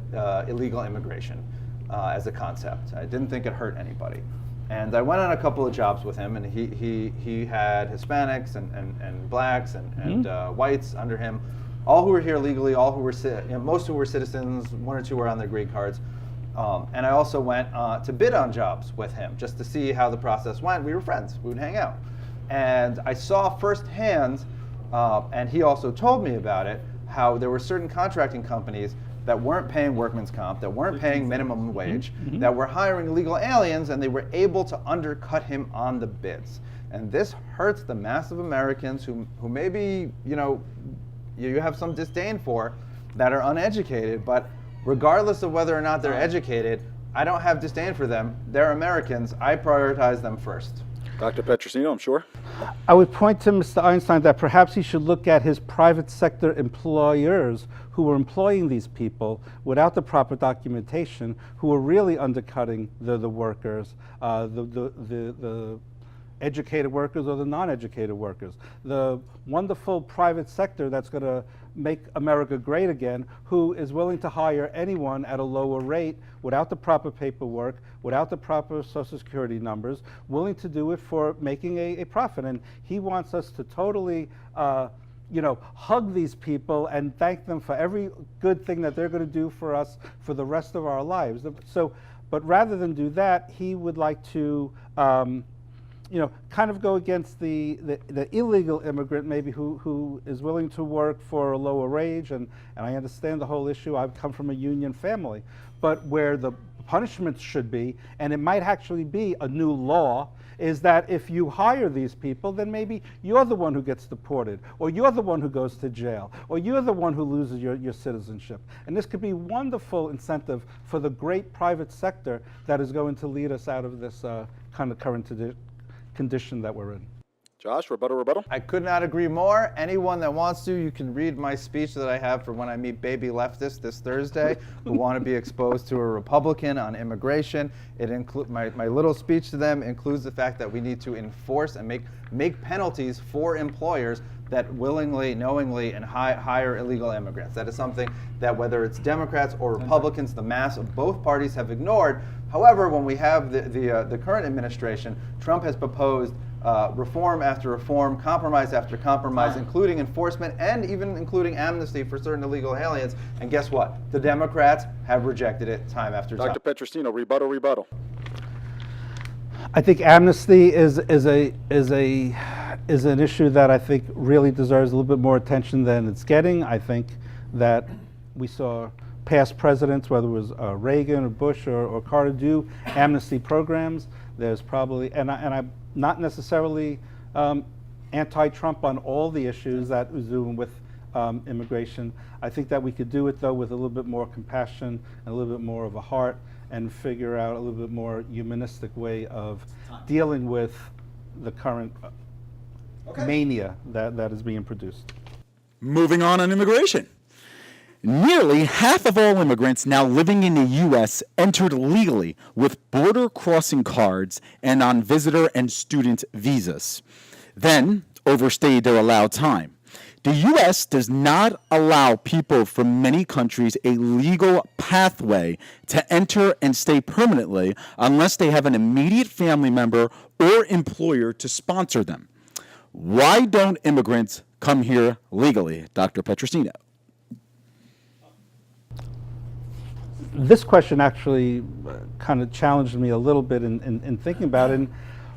[SPEAKER 2] illegal immigration as a concept. I didn't think it hurt anybody. And I went on a couple of jobs with him, and he had Hispanics and blacks and whites under him, all who were here legally, all who were most who were citizens, one or two were on their green cards. And I also went to bid on jobs with him just to see how the process went. We were friends. We would hang out. And I saw firsthand, and he also told me about it, how there were certain contracting companies that weren't paying workman's comp, that weren't paying minimum wage, that were hiring illegal aliens, and they were able to undercut him on the bids. And this hurts the mass of Americans who maybe, you have some disdain for, that are uneducated, but regardless of whether or not they're educated, I don't have disdain for them. They're Americans. I prioritize them first.
[SPEAKER 1] Dr. Petrosino, I'm sure.
[SPEAKER 3] I would point to Mr. Einstein that perhaps he should look at his private sector employers who were employing these people without the proper documentation, who were really undercutting the workers, the educated workers or the non-educated workers. The wonderful private sector that's going to make America great again, who is willing to hire anyone at a lower rate without the proper paperwork, without the proper Social Security numbers, willing to do it for making a profit. And he wants us to totally hug these people and thank them for every good thing that they're going to do for us for the rest of our lives. So, but rather than do that, he would like to kind of go against the illegal immigrant maybe who is willing to work for a lower wage, and I understand the whole issue. I've come from a union family, but where the punishments should be, and it might actually be a new law, is that if you hire these people, then maybe you're the one who gets deported, or you're the one who goes to jail, or you're the one who loses your citizenship. And this could be wonderful incentive for the great private sector that is going to lead us out of this kind of current condition that we're in.
[SPEAKER 1] Josh, rebuttal?
[SPEAKER 2] I could not agree more. Anyone that wants to, you can read my speech that I have for when I meet baby leftists this Thursday who want to be exposed to a Republican on immigration. It my little speech to them includes the fact that we need to enforce and make penalties for employers that willingly, knowingly, and hire illegal immigrants. That is something that whether it's Democrats or Republicans, the mass of both parties have ignored. However, when we have the current administration, Trump has proposed reform after reform, compromise after compromise, including enforcement and even including amnesty for certain illegal aliens. And guess what? The Democrats have rejected it time after time.
[SPEAKER 1] Dr. Petrosino, rebuttal.
[SPEAKER 3] I think amnesty is an issue that I think really deserves a little bit more attention than it's getting. I think that we saw past presidents, whether it was Reagan or Bush or Carter, do amnesty programs. There's probably, and I'm not necessarily anti-Trump on all the issues that was doing with immigration. I think that we could do it though with a little bit more compassion and a little bit more of a heart, and figure out a little bit more humanistic way of dealing with the current mania that is being produced.
[SPEAKER 1] Moving on immigration. Nearly half of all immigrants now living in the U.S. entered legally with border crossing cards and on visitor and student visas, then overstayed their allowed time. The U.S. does not allow people from many countries a legal pathway to enter and stay permanently unless they have an immediate family member or employer to sponsor them. Why don't immigrants come here legally, Dr. Petrosino?
[SPEAKER 3] This question actually kind of challenged me a little bit in thinking about it. And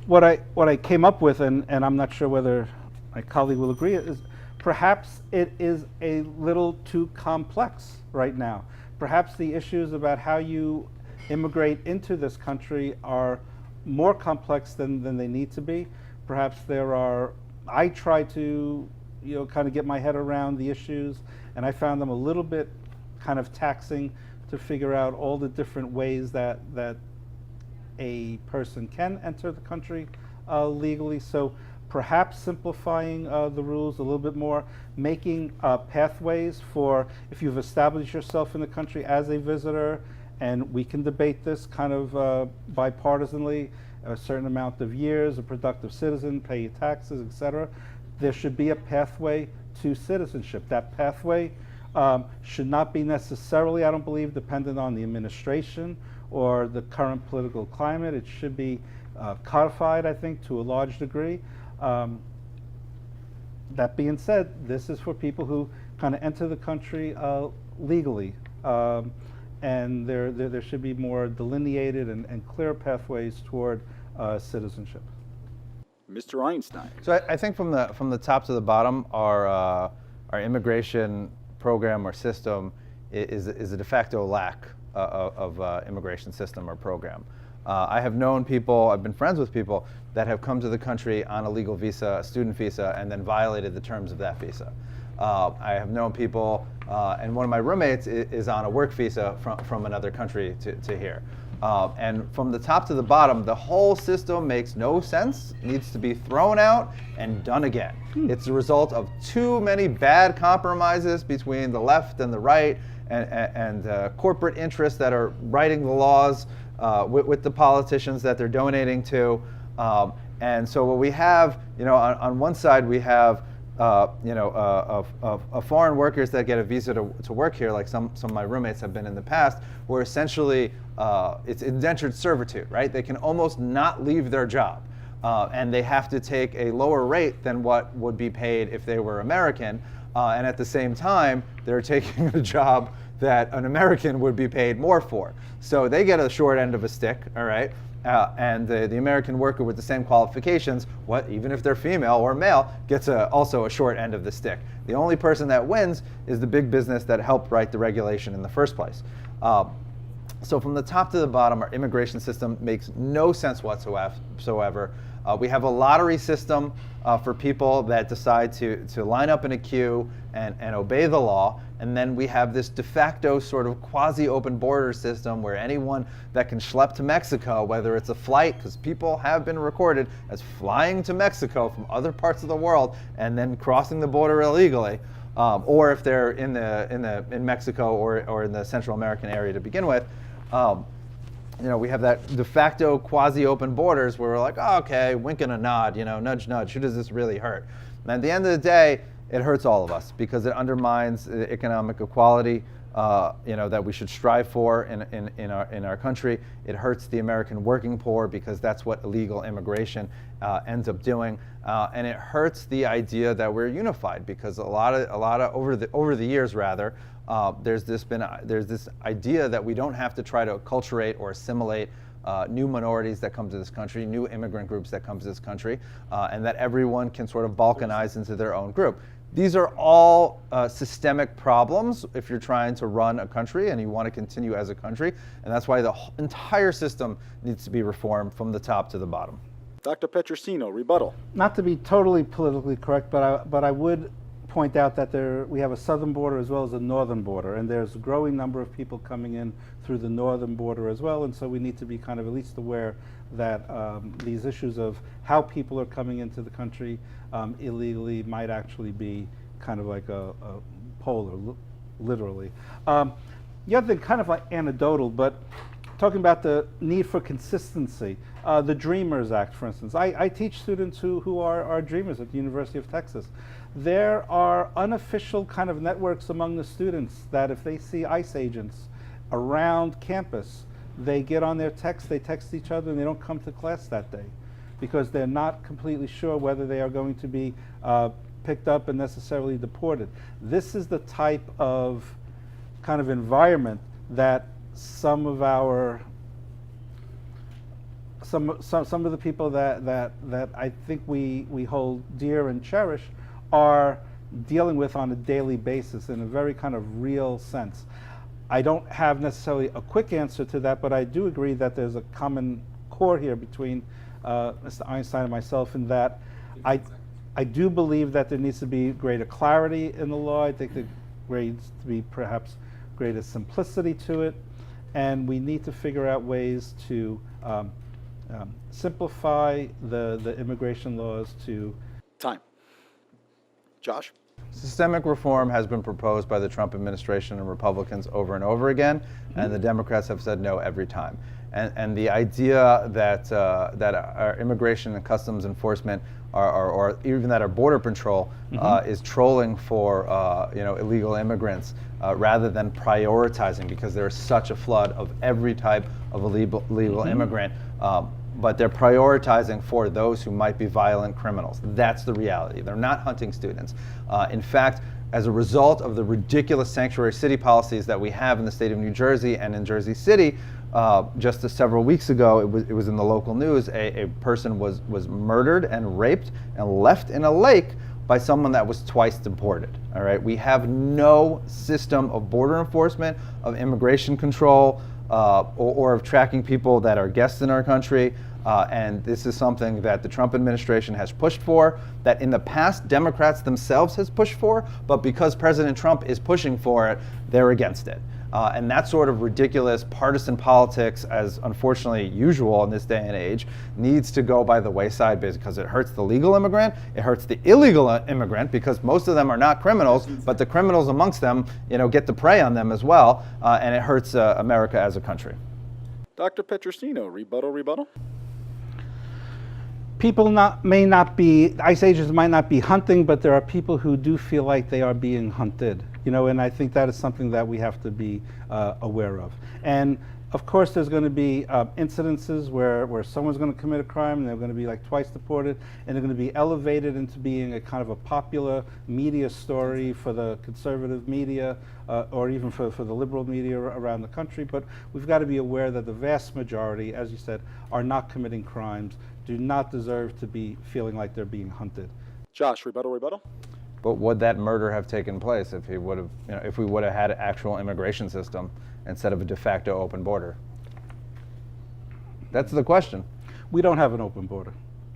[SPEAKER 3] what I came up with, and I'm not sure whether my colleague will agree, is perhaps it is a little too complex right now. Perhaps the issues about how you immigrate into this country are more complex than they need to be. Perhaps I try to, kind of get my head around the issues, and I found them a little bit kind of taxing to figure out all the different ways that a person can enter the country legally. So perhaps simplifying the rules a little bit more, making pathways for if you've established yourself in the country as a visitor, and we can debate this kind of bipartisanly, a certain amount of years, a productive citizen, pay your taxes, etc. There should be a pathway to citizenship. That pathway should not be necessarily, I don't believe, dependent on the administration or the current political climate. It should be codified, I think, to a large degree. That being said, this is for people who kind of enter the country legally, and there should be more delineated and clear pathways toward citizenship.
[SPEAKER 1] Mr. Einstein.
[SPEAKER 2] So I think from the top to the bottom, our immigration program or system is a de facto lack of immigration system or program. I have known people, I've been friends with people that have come to the country on a legal visa, a student visa, and then violated the terms of that visa. I have known people, and one of my roommates is on a work visa from another country to here. And from the top to the bottom, the whole system makes no sense, needs to be thrown out and done again. It's the result of too many bad compromises between the left and the right, and corporate interests that are writing the laws with the politicians that they're donating to. And so what we have, on one side we have foreign workers that get a visa to work here, like some of my roommates have been in the past, where essentially it's indentured servitude, right? They can almost not leave their job, and they have to take a lower rate than what would be paid if they were American, and at the same time, they're taking a job that an American would be paid more for. So they get a short end of a stick, all right? And the American worker with the same qualifications, even if they're female or male, gets also a short end of the stick. The only person that wins is the big business that helped write the regulation in the first place. So from the top to the bottom, our immigration system makes no sense whatsoever. We have a lottery system for people that decide to line up in a queue and obey the law. And then we have this de facto sort of quasi-open border system where anyone that can schlep to Mexico, whether it's a flight, because people have been recorded as flying to Mexico from other parts of the world and then crossing the border illegally, or if they're in Mexico or in the Central American area to begin with. We have that de facto quasi-open borders where we're like, oh, okay, wink and a nod, nudge, nudge. Who does this really hurt? And at the end of the day, it hurts all of us because it undermines the economic equality, that we should strive for in our country. It hurts the American working poor because that's what illegal immigration ends up doing, and it hurts the idea that we're unified because a lot of over the years rather. There's this idea that we don't have to try to acculturate or assimilate new minorities that come to this country, new immigrant groups that come to this country, and that everyone can sort of balkanize into their own group. These are all systemic problems if you're trying to run a country and you want to continue as a country, and that's why the entire system needs to be reformed from the top to the bottom.
[SPEAKER 1] Dr. Petrosino, rebuttal.
[SPEAKER 3] Not to be totally politically correct, but I would point out that we have a southern border as well as a northern border, and there's a growing number of people coming in through the northern border as well, and so we need to be kind of at least aware that these issues of how people are coming into the country illegally might actually be kind of like a polar, literally. The other thing, kind of like anecdotal, but talking about the need for consistency, the Dreamers Act, for instance. I teach students who are dreamers at the University of Texas. There are unofficial kind of networks among the students that if they see ICE agents around campus, they get on their text, they text each other, and they don't come to class that day because they're not completely sure whether they are going to be picked up and necessarily deported. This is the type of kind of environment that some of our some of the people that I think we hold dear and cherish are dealing with on a daily basis in a very kind of real sense. I don't have necessarily a quick answer to that, but I do agree that there's a common core here between Mr. Einstein and myself in that I do believe that there needs to be greater clarity in the law. I think there needs to be perhaps greater simplicity to it, and we need to figure out ways to simplify the immigration laws to...
[SPEAKER 1] Time. Josh?
[SPEAKER 2] Systemic reform has been proposed by the Trump administration and Republicans over and over again, and the Democrats have said no every time. And the idea that our immigration and customs enforcement or even that our border patrol is trolling for illegal immigrants rather than prioritizing, because there is such a flood of every type of illegal immigrant. But they're prioritizing for those who might be violent criminals. That's the reality. They're not hunting students. In fact, as a result of the ridiculous sanctuary city policies that we have in the state of New Jersey and in Jersey City, just several weeks ago, it was in the local news, a person was murdered and raped and left in a lake by someone that was twice deported. All right, we have no system of border enforcement, of immigration control, or of tracking people that are guests in our country. And this is something that the Trump administration has pushed for, that in the past Democrats themselves has pushed for, but because President Trump is pushing for it, they're against it. And that sort of ridiculous partisan politics, as unfortunately usual in this day and age, needs to go by the wayside because it hurts the legal immigrant, it hurts the illegal immigrant because most of them are not criminals, but the criminals amongst them, get to prey on them as well, and it hurts America as a country.
[SPEAKER 1] Dr. Petrosino, rebuttal?
[SPEAKER 3] People may not be, ICE agents might not be hunting, but there are people who do feel like they are being hunted, and I think that is something that we have to be aware of. And of course, there's going to be incidences where someone's going to commit a crime and they're going to be like twice deported, and they're going to be elevated into being a kind of a popular media story for the conservative media or even for the liberal media around the country. But we've got to be aware that the vast majority, as you said, are not committing crimes, do not deserve to be feeling like they're being hunted.
[SPEAKER 1] Josh, rebuttal?
[SPEAKER 2] But would that murder have taken place if he would have, if we would have had an actual immigration system instead of a de facto open border? That's the question.
[SPEAKER 3] We don't have an open border.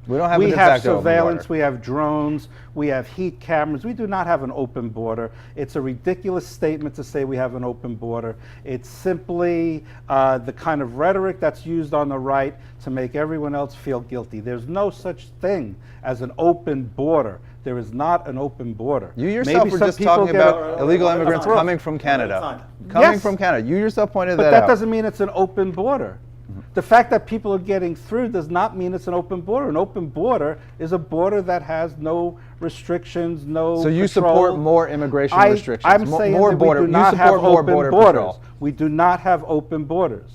[SPEAKER 2] We don't have a de
[SPEAKER 3] We have
[SPEAKER 2] facto open
[SPEAKER 3] surveillance,
[SPEAKER 2] border.
[SPEAKER 3] we have drones, we have heat cameras. We do not have an open border. It's a ridiculous statement to say we have an open border. It's simply the kind of rhetoric that's used on the right to make everyone else feel guilty. There's no such thing as an open border. There is not an open border.
[SPEAKER 2] You yourself
[SPEAKER 3] Maybe
[SPEAKER 2] were
[SPEAKER 3] some
[SPEAKER 2] just
[SPEAKER 3] people
[SPEAKER 2] talking
[SPEAKER 3] get
[SPEAKER 2] about illegal immigrants coming from Canada.
[SPEAKER 3] Yes.
[SPEAKER 2] From Canada. You yourself pointed
[SPEAKER 3] But
[SPEAKER 2] that
[SPEAKER 3] that
[SPEAKER 2] out.
[SPEAKER 3] doesn't mean it's an open border. The fact that people are getting through does not mean it's an open border. An open border is a border that has no restrictions, no
[SPEAKER 2] So you
[SPEAKER 3] control.
[SPEAKER 2] support more immigration restrictions,
[SPEAKER 3] I'm saying
[SPEAKER 2] more
[SPEAKER 3] that
[SPEAKER 2] border.
[SPEAKER 3] we do
[SPEAKER 2] You
[SPEAKER 3] not have
[SPEAKER 2] support more
[SPEAKER 3] open
[SPEAKER 2] border
[SPEAKER 3] borders.
[SPEAKER 2] patrol.
[SPEAKER 3] We do not have open borders.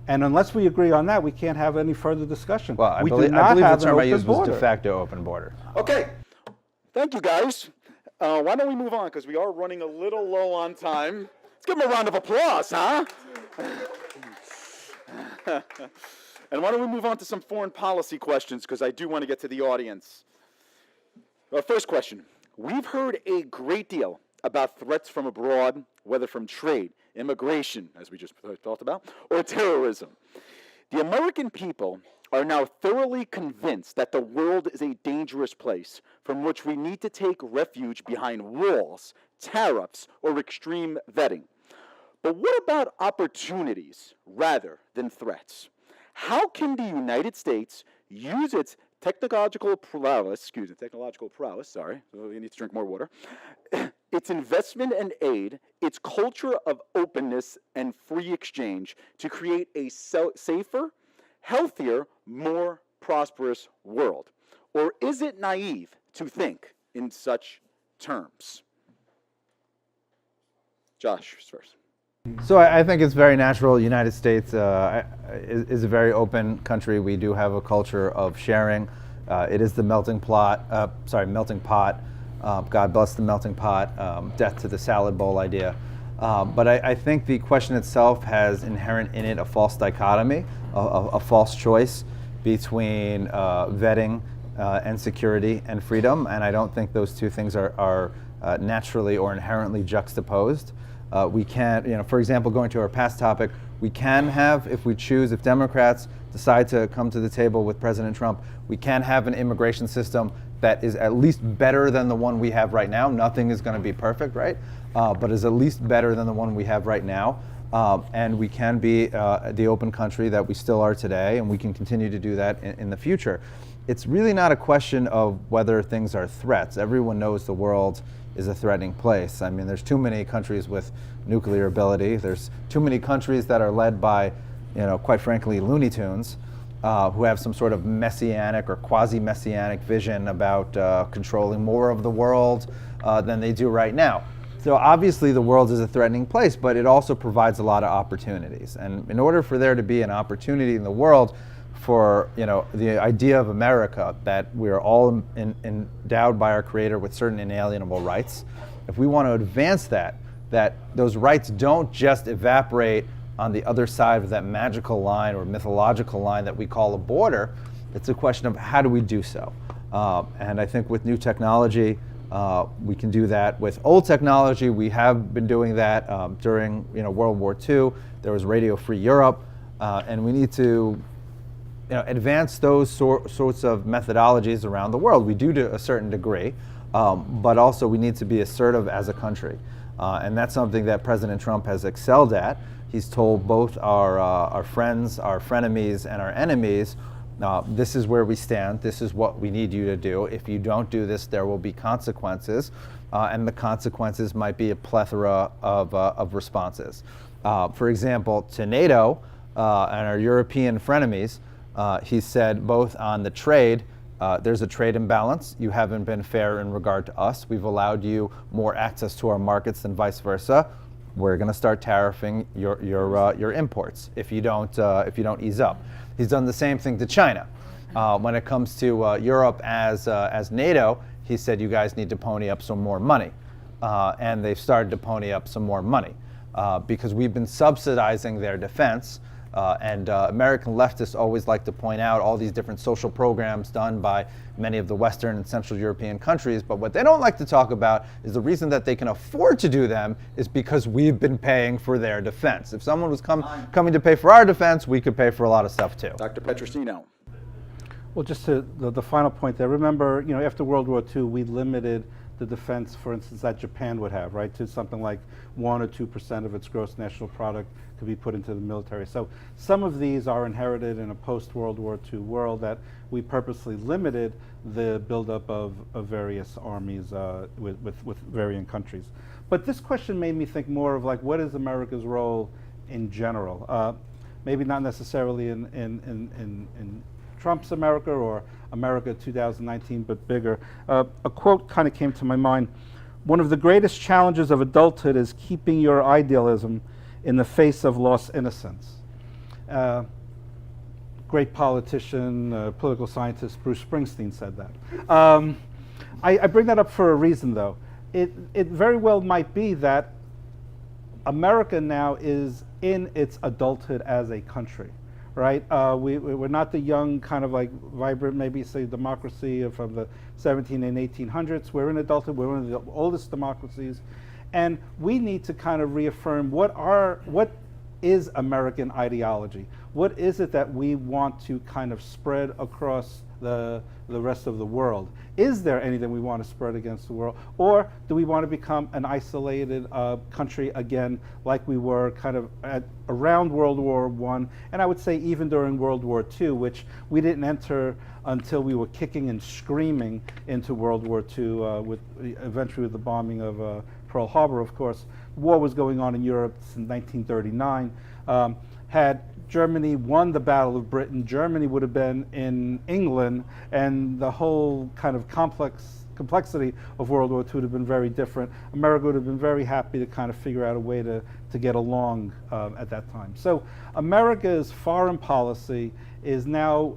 [SPEAKER 3] And unless we agree on that, we can't have any further discussion.
[SPEAKER 2] Well, I
[SPEAKER 3] we
[SPEAKER 2] believe
[SPEAKER 3] do not
[SPEAKER 2] the
[SPEAKER 3] have
[SPEAKER 2] term
[SPEAKER 3] an
[SPEAKER 2] I
[SPEAKER 3] open
[SPEAKER 2] used was
[SPEAKER 3] border.
[SPEAKER 2] de facto open border.
[SPEAKER 1] Okay, thank you guys. Why don't we move on, because we are running a little low on time. Let's give them a round of applause, huh? And why don't we move on to some foreign policy questions, because I do want to get to the audience. First question. We've heard a great deal about threats from abroad, whether from trade, immigration, as we just talked about, or terrorism. The American people are now thoroughly convinced that the world is a dangerous place from which we need to take refuge behind walls, tariffs, or extreme vetting. But what about opportunities rather than threats? How can the United States use its technological prowess, so you need to drink more water, its investment and aid, its culture of openness and free exchange to create a safer, healthier, more prosperous world? Or is it naive to think in such terms? Josh first.
[SPEAKER 2] So I think it's very natural. The United States is a very open country. We do have a culture of sharing. It is the melting pot. God bless the melting pot. Death to the salad bowl idea. But I think the question itself has inherent in it a false dichotomy, a false choice between vetting and security and freedom. And I don't think those two things are naturally or inherently juxtaposed. We can't, for example, going to our past topic, we can have, if we choose, if Democrats decide to come to the table with President Trump, we can have an immigration system that is at least better than the one we have right now. Nothing is going to be perfect, right? But is at least better than the one we have right now. And we can be the open country that we still are today, and we can continue to do that in the future. It's really not a question of whether things are threats. Everyone knows the world is a threatening place. I mean, there's too many countries with nuclear ability. There's too many countries that are led by, quite frankly, Looney Tunes, who have some sort of messianic or quasi-messianic vision about controlling more of the world than they do right now. So obviously the world is a threatening place, but it also provides a lot of opportunities. And in order for there to be an opportunity in the world for the idea of America, that we are all endowed by our Creator with certain inalienable rights, if we want to advance that those rights don't just evaporate on the other side of that magical line or mythological line that we call a border, it's a question of how do we do so. And I think with new technology, we can do that. With old technology, we have been doing that during World War II. There was Radio Free Europe, and we need to advance those sorts of methodologies around the world. We do to a certain degree, but also we need to be assertive as a country. And that's something that President Trump has excelled at. He's told both our friends, our frenemies, and our enemies, this is where we stand, this is what we need you to do. If you don't do this, there will be consequences, and the consequences might be a plethora of responses. For example, to NATO and our European frenemies, he said both on the trade, there's a trade imbalance. You haven't been fair in regard to us. We've allowed you more access to our markets than vice versa. We're going to start tariffing your imports if you don't ease up. He's done the same thing to China. When it comes to Europe as NATO, he said you guys need to pony up some more money, and they've started to pony up some more money because we've been subsidizing their defense. And American leftists always like to point out all these different social programs done by many of the Western and Central European countries, but what they don't like to talk about is the reason that they can afford to do them is because we've been paying for their defense. If someone was coming to pay for our defense, we could pay for a lot of stuff too.
[SPEAKER 1] Dr. Petrosino.
[SPEAKER 3] Well, just to the final point there, remember, after World War II, we limited the defense, for instance, that Japan would have, right, to something like 1 or 2% of its gross national product could be put into the military. So some of these are inherited in a post-World War II world that we purposely limited the buildup of various armies with varying countries. But this question made me think more of what is America's role in general? Maybe not necessarily in Trump's America or America 2019, but bigger. A quote kind of came to my mind. One of the greatest challenges of adulthood is keeping your idealism in the face of lost innocence. Great politician, political scientist Bruce Springsteen said that. I bring that up for a reason, though. It very well might be that America now is in its adulthood as a country. Right, we're not the young kind of vibrant, maybe say democracy from the 17 and 1800s. We're in adulthood. We're one of the oldest democracies, and we need to kind of reaffirm what is American ideology. What is it that we want to kind of spread across the rest of the world? Is there anything we want to spread against the world? Or do we want to become an isolated country again, like we were kind of around World War I, and I would say even during World War II, which we didn't enter until we were kicking and screaming into World War II, eventually with the bombing of Pearl Harbor, of course, war was going on in Europe since 1939. Had Germany won the Battle of Britain, Germany would have been in England, and the whole kind of complexity of World War II would have been very different. America would have been very happy to kind of figure out a way to get along at that time. So America's foreign policy is now,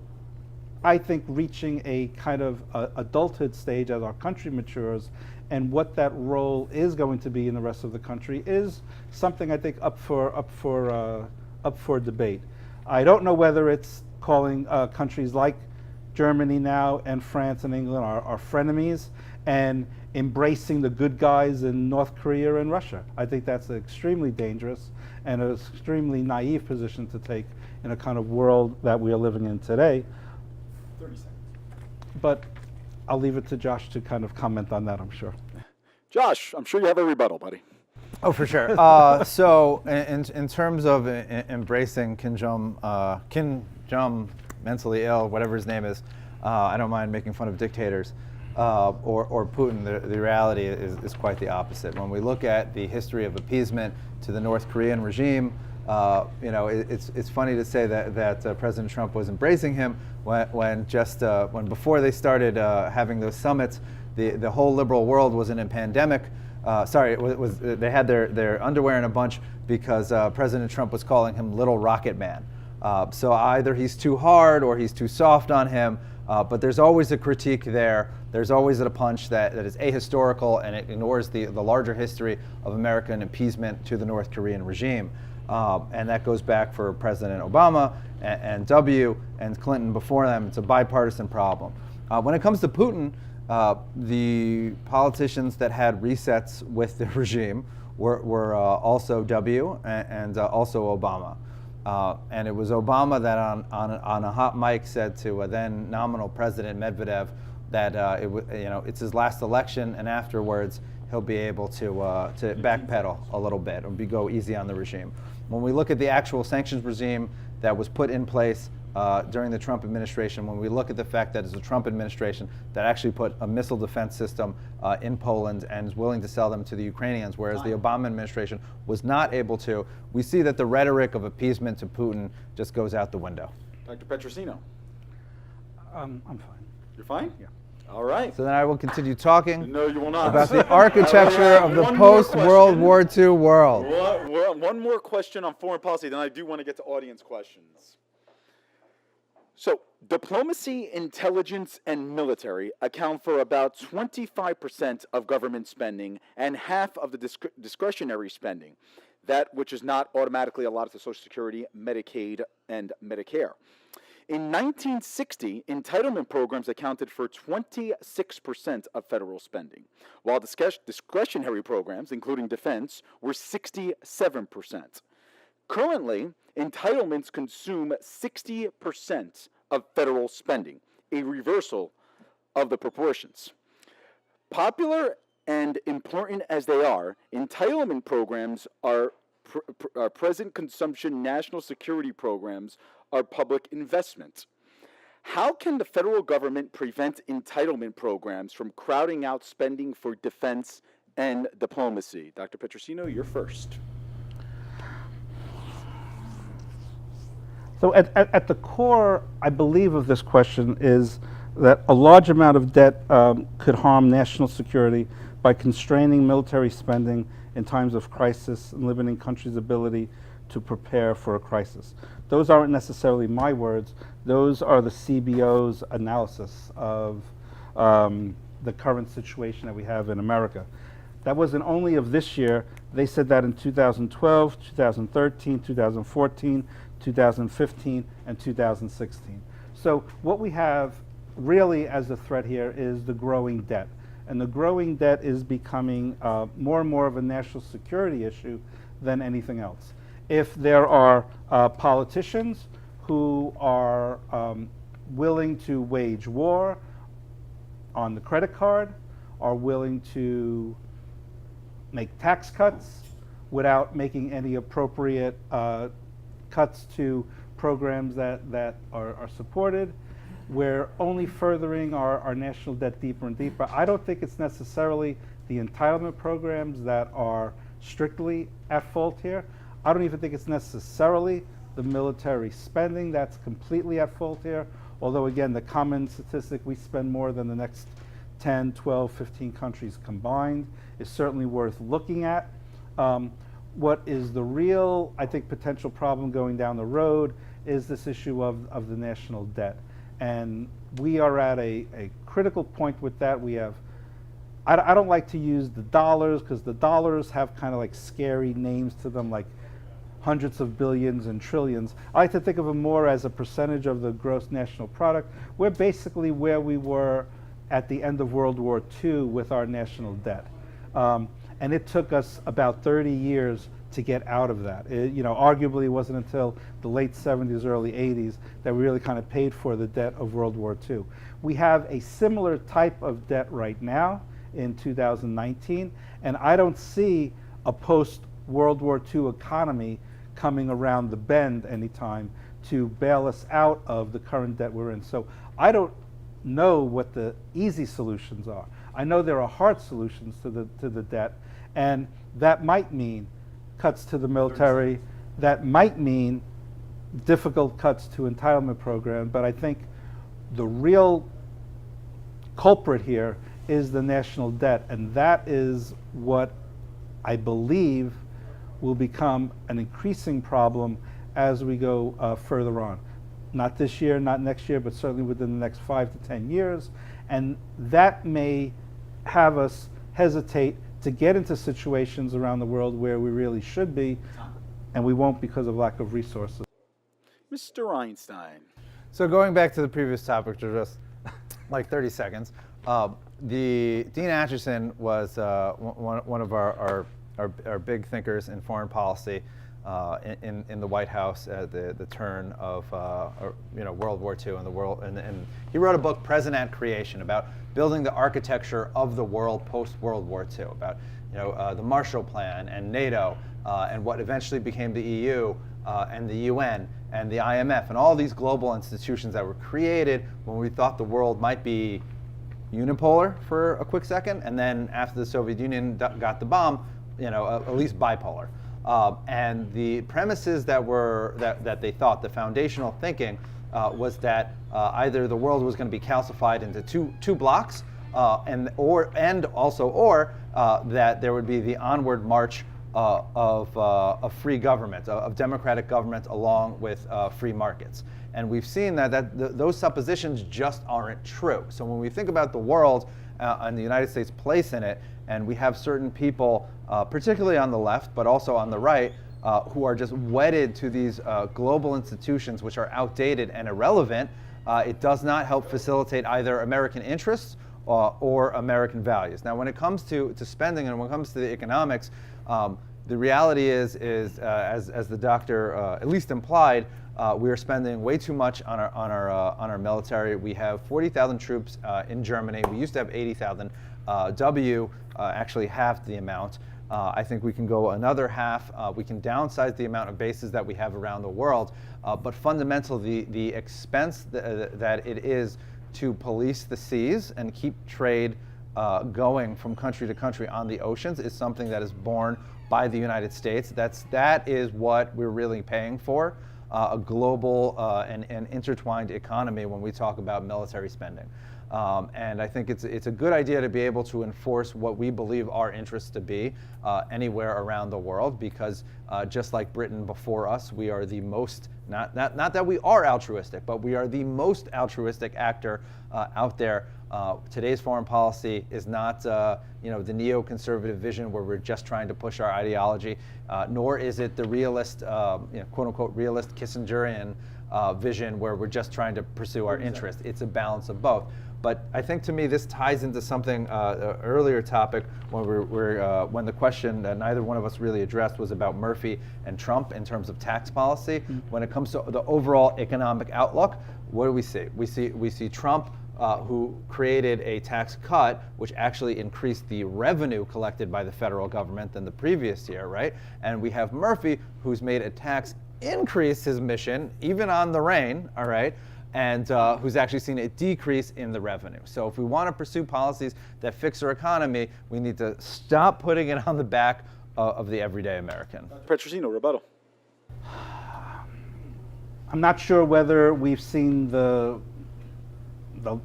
[SPEAKER 3] I think, reaching a kind of adulthood stage as our country matures, and what that role is going to be in the rest of the country is something I think up for debate. I don't know whether it's calling countries like Germany now and France and England are frenemies and embracing the good guys in North Korea and Russia. I think that's extremely dangerous and an extremely naive position to take in a kind of world that we are living in today.
[SPEAKER 1] 30 seconds.
[SPEAKER 3] But I'll leave it to Josh to kind of comment on that, I'm sure.
[SPEAKER 1] Josh, I'm sure you have a rebuttal, buddy.
[SPEAKER 2] Oh, for sure. So in terms of embracing Kim Jong, mentally ill, whatever his name is, I don't mind making fun of dictators, or Putin. The reality is quite the opposite. When we look at the history of appeasement to the North Korean regime, it's funny to say that President Trump was embracing him when before they started having those summits, the whole liberal world was in a pandemic. They had their underwear in a bunch because President Trump was calling him Little Rocket Man. So either he's too hard or he's too soft on him, but there's always a critique there. There's always a punch that is ahistorical, and it ignores the larger history of American appeasement to the North Korean regime. And that goes back for President Obama and W. and Clinton before them. It's a bipartisan problem. When it comes to Putin, the politicians that had resets with the regime were also W. and also Obama. And it was Obama that on a hot mic said to then nominal President Medvedev that it's his last election, and afterwards he'll be able to backpedal a little bit and go easy on the regime. When we look at the actual sanctions regime that was put in place during the Trump administration, when we look at the fact that it's the Trump administration that actually put a missile defense system in Poland and is willing to sell them to the Ukrainians, whereas the Obama administration was not able to, we see that the rhetoric of appeasement to Putin just goes out the window.
[SPEAKER 1] Dr. Petrosino.
[SPEAKER 3] I'm fine.
[SPEAKER 1] You're fine?
[SPEAKER 3] Yeah.
[SPEAKER 1] All right.
[SPEAKER 2] So then I will continue talking
[SPEAKER 1] No, you will not.
[SPEAKER 2] about the architecture of the
[SPEAKER 1] One more
[SPEAKER 2] post-World War II world.
[SPEAKER 1] One more question on foreign policy, then I do want to get to audience questions. So, diplomacy, intelligence, and military account for about 25% of government spending and half of the discretionary spending, that which is not automatically allotted to Social Security, Medicaid, and Medicare. In 1960, entitlement programs accounted for 26% of federal spending, while discretionary programs, including defense, were 67%. Currently, entitlements consume 60% of federal spending, a reversal of the proportions. Popular and important as they are, entitlement programs are present consumption national security programs are public investment. How can the federal government prevent entitlement programs from crowding out spending for defense and diplomacy? Dr. Petrosino, you're first.
[SPEAKER 3] So at the core, I believe, of this question is that a large amount of debt could harm national security by constraining military spending in times of crisis and limiting countries' ability to prepare for a crisis. Those aren't necessarily my words. Those are the CBO's analysis of the current situation that we have in America. That wasn't only of this year. They said that in 2012, 2013, 2014, 2015, and 2016. So what we have really as a threat here is the growing debt. And the growing debt is becoming more and more of a national security issue than anything else. If there are politicians who are willing to wage war on the credit card, are willing to make tax cuts without making any appropriate cuts to programs that are supported, we're only furthering our national debt deeper and deeper. I don't think it's necessarily the entitlement programs that are strictly at fault here. I don't even think it's necessarily the military spending that's completely at fault here, although again, the common statistic, we spend more than the next 10, 12, 15 countries combined, is certainly worth looking at. What is the real, I think, potential problem going down the road is this issue of the national debt. And we are at a critical point with that. We have, I don't like to use the dollars, because the dollars have kind of like scary names to them, like hundreds of billions and trillions. I like to think of them more as a percentage of the gross national product. We're basically where we were at the end of World War II with our national debt. And it took us about 30 years to get out of that. Arguably it wasn't until the late 70s, early 80s that we really kind of paid for the debt of World War II. We have a similar type of debt right now in 2019, and I don't see a post-World War II economy coming around the bend anytime to bail us out of the current debt we're in. So I don't know what the easy solutions are. I know there are hard solutions to the debt, and that might mean cuts to the military, that might mean difficult cuts to entitlement programs, but I think the real culprit here is the national debt, and that is what I believe will become an increasing problem as we go further on. Not this year, not next year, but certainly within the next 5 to 10 years, and that may have us hesitate to get into situations around the world where we really should be, and we won't because of lack of resources.
[SPEAKER 1] Mr. Einstein.
[SPEAKER 2] So going back to the previous topic, just like 30 seconds, Dean Acheson was one of our big thinkers in foreign policy in the White House at the turn of World War II and the world, and he wrote a book, Present at Creation, about building the architecture of the world post World War II, about the Marshall Plan and NATO and what eventually became the EU and the UN and the IMF and all these global institutions that were created when we thought the world might be unipolar for a quick second, and then after the Soviet Union got the bomb, at least bipolar. And the premises that they thought, the foundational thinking, was that either the world was going to be calcified into two blocks, and that there would be the onward march of free government, of democratic government, along with free markets. And we've seen that those suppositions just aren't true. So when we think about the world and the United States' place in it, and we have certain people, particularly on the left, but also on the right, who are just wedded to these global institutions which are outdated and irrelevant, it does not help facilitate either American interests or American values. Now, when it comes to spending and when it comes to the economics, the reality is as the doctor at least implied, we are spending way too much on our military. We have 40,000 troops in Germany. We used to have 80,000. Actually halved the amount. I think we can go another half. We can downsize the amount of bases that we have around the world. But fundamentally, the expense that it is to police the seas and keep trade going from country to country on the oceans is something that is borne by the United States. That is what we're really paying for, a global and intertwined economy when we talk about military spending. And I think it's a good idea to be able to enforce what we believe our interests to be anywhere around the world, because just like Britain before us, we are the most, not that we are altruistic, but we are the most altruistic actor out there. Today's foreign policy is not the neoconservative vision where we're just trying to push our ideology, nor is it the realist, quote unquote, realist Kissingerian vision where we're just trying to pursue our interests. It's a balance of both. But I think to me this ties into something earlier topic when the question that neither one of us really addressed was about Murphy and Trump in terms of tax policy. Mm-hmm. When it comes to the overall economic outlook, what do we see? We see Trump, who created a tax cut which actually increased the revenue collected by the federal government than the previous year, right? And we have Murphy, who's made a tax increase his mission, even on the rain, all right? and who's actually seen a decrease in the revenue. So if we want to pursue policies that fix our economy, we need to stop putting it on the back of the everyday American.
[SPEAKER 1] Petrosino, rebuttal.
[SPEAKER 3] I'm not sure whether we've seen the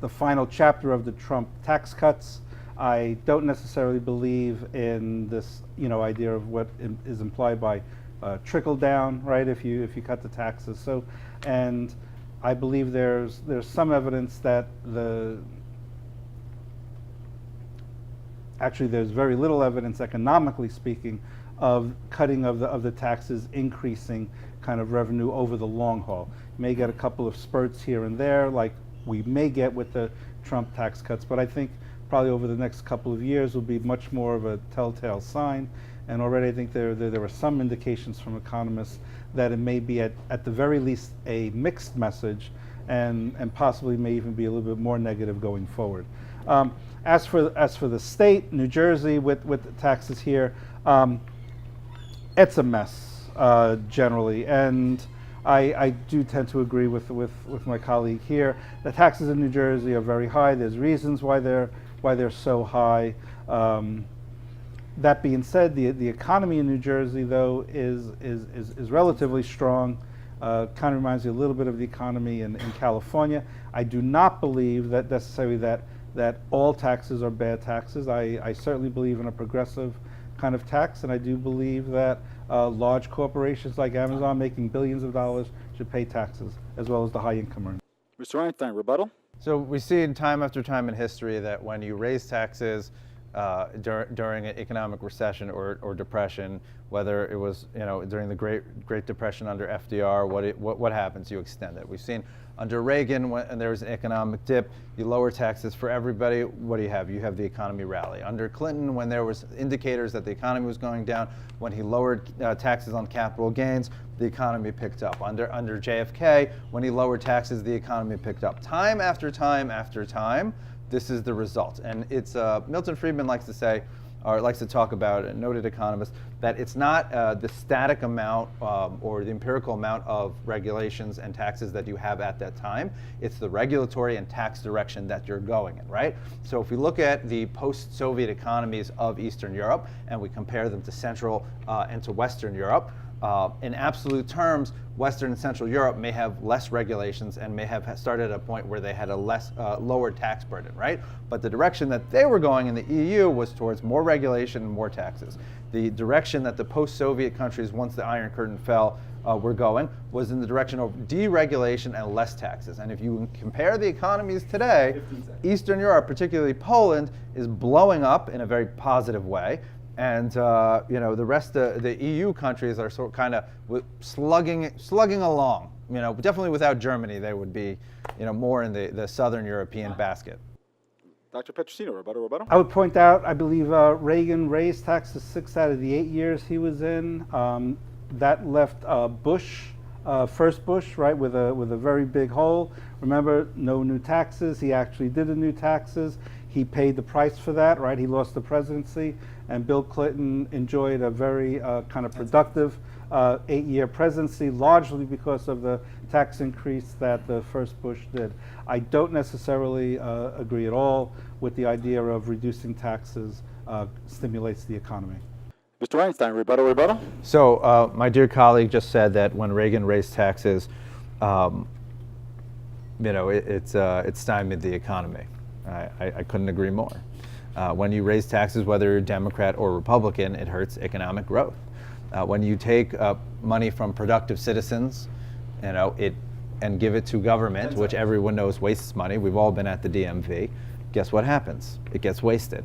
[SPEAKER 3] final chapter of the Trump tax cuts. I don't necessarily believe in this, idea of what is implied by trickle down, right? If you cut the taxes, so, and I believe there's some evidence that actually there's very little evidence, economically speaking, of cutting of the taxes increasing kind of revenue over the long haul. You may get a couple of spurts here and there, like we may get with the Trump tax cuts, but I think probably over the next couple of years will be much more of a telltale sign. And already I think there are some indications from economists that it may be at the very least a mixed message, and possibly may even be a little bit more negative going forward. As for the state, New Jersey, with the taxes here, it's a mess generally, and I do tend to agree with my colleague here. The taxes in New Jersey are very high. There's reasons why they're so high. That being said, the economy in New Jersey, though, is relatively strong. Kind of reminds me a little bit of the economy in California. I do not believe that necessarily that all taxes are bad taxes. I certainly believe in a progressive kind of tax, and I do believe that large corporations like Amazon making billions of dollars should pay taxes, as well as the high income earners.
[SPEAKER 1] Mr. Einstein, rebuttal.
[SPEAKER 2] So we see in time after time in history that when you raise taxes during an economic recession or depression, whether it was during the Great Depression under FDR, what happens? You extend it. We've seen under Reagan, when there was an economic dip, you lower taxes for everybody. What do you have? You have the economy rally. Under Clinton, when there was indicators that the economy was going down, when he lowered taxes on capital gains, the economy picked up. Under JFK, when he lowered taxes, the economy picked up. Time after time after time, this is the result. And it's Milton Friedman likes to say, or likes to talk about, a noted economist, that it's not the static amount or the empirical amount of regulations and taxes that you have at that time. It's the regulatory and tax direction that you're going in, right? So if we look at the post-Soviet economies of Eastern Europe and we compare them to Central and to Western Europe, in absolute terms, Western and Central Europe may have less regulations and may have started at a point where they had a lower tax burden, right? But the direction that they were going in the EU was towards more regulation and more taxes. The direction that the post-Soviet countries, once the Iron Curtain fell, were going was in the direction of deregulation and less taxes. And if you compare the economies today, Eastern Europe, particularly Poland, is blowing up in a very positive way. And the rest of the EU countries are sort of kind of slugging along. Definitely without Germany, they would be, more in the Southern European basket.
[SPEAKER 1] Dr. Petrosino, rebuttal.
[SPEAKER 3] I would point out, I believe Reagan raised taxes 6 out of the 8 years he was in. That left Bush, first Bush, right, with a very big hole. Remember, no new taxes. He actually did the new taxes. He paid the price for that, right? He lost the presidency, and Bill Clinton enjoyed a very kind of productive 8-year presidency, largely because of the tax increase that the first Bush did. I don't necessarily agree at all with the idea of reducing taxes stimulates the economy.
[SPEAKER 1] Mr. Einstein, rebuttal.
[SPEAKER 2] So my dear colleague just said that when Reagan raised taxes, it stymied the economy. I couldn't agree more. When you raise taxes, whether you're Democrat or Republican, it hurts economic growth. When you take money from productive citizens, and give it to government, which everyone knows wastes money. We've all been at the DMV. Guess what happens? It gets wasted.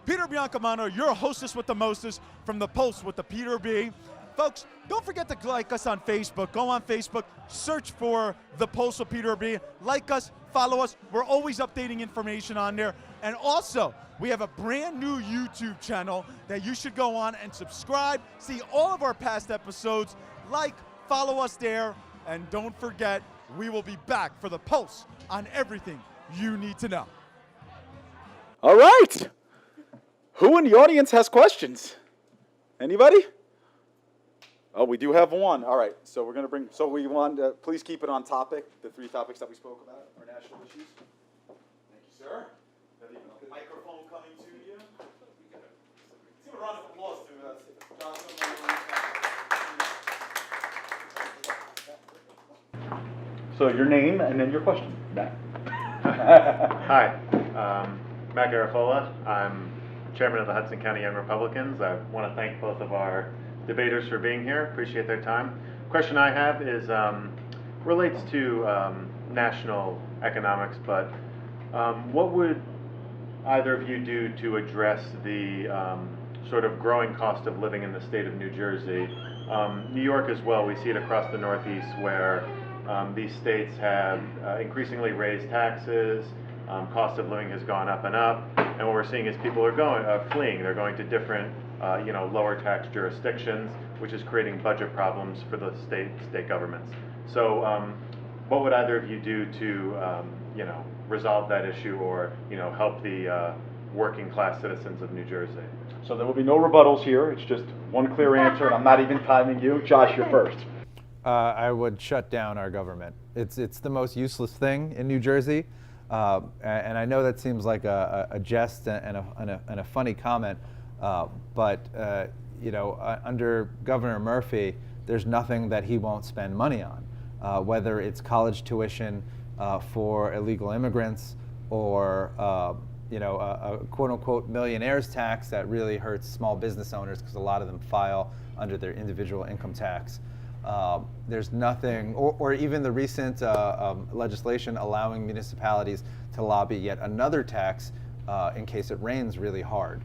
[SPEAKER 4] Peter Biancamano, your hostess with the mostest from the Pulse with the Peter B. Folks, don't forget to like us on Facebook. Go on Facebook, search for the Pulse with Peter B. Like us, follow us. We're always updating information on there. And also, we have a brand new YouTube channel that you should go on and subscribe. See all of our past episodes. Like, follow us there. And don't forget, we will be back for the Pulse on everything you need to know.
[SPEAKER 1] All right. Who in the audience has questions? Anybody? Oh, we do have one. All right, so we're going to bring, so we want to please keep it on topic, the 3 topics that we spoke about, our national issues. Thank you, sir. Got even a microphone coming to you. Let's give a round of applause to Johnson. So your name and then your question, Matt.
[SPEAKER 5] Hi, Matt Garafola. I'm chairman of the Hudson County Young Republicans. I want to thank both of our debaters for being here. Appreciate their time. Question I have is relates to national economics, but what would either of you do to address the sort of growing cost of living in the state of New Jersey? New York as well, we see it across the Northeast where these states have increasingly raised taxes, cost of living has gone up and up, and what we're seeing is people are fleeing. They're going to different lower tax jurisdictions, which is creating budget problems for the state governments. So what would either of you do to resolve that issue or help the working class citizens of New Jersey?
[SPEAKER 1] So there will be no rebuttals here. It's just one clear answer, and I'm not even timing you. Josh, you're first.
[SPEAKER 2] I would shut down our government. It's the most useless thing in New Jersey, and I know that seems like a jest and a funny comment, but under Governor Murphy, there's nothing that he won't spend money on, whether it's college tuition for illegal immigrants or a quote-unquote millionaire's tax that really hurts small business owners because a lot of them file under their individual income tax. There's nothing, or even the recent legislation allowing municipalities to lobby yet another tax in case it rains really hard,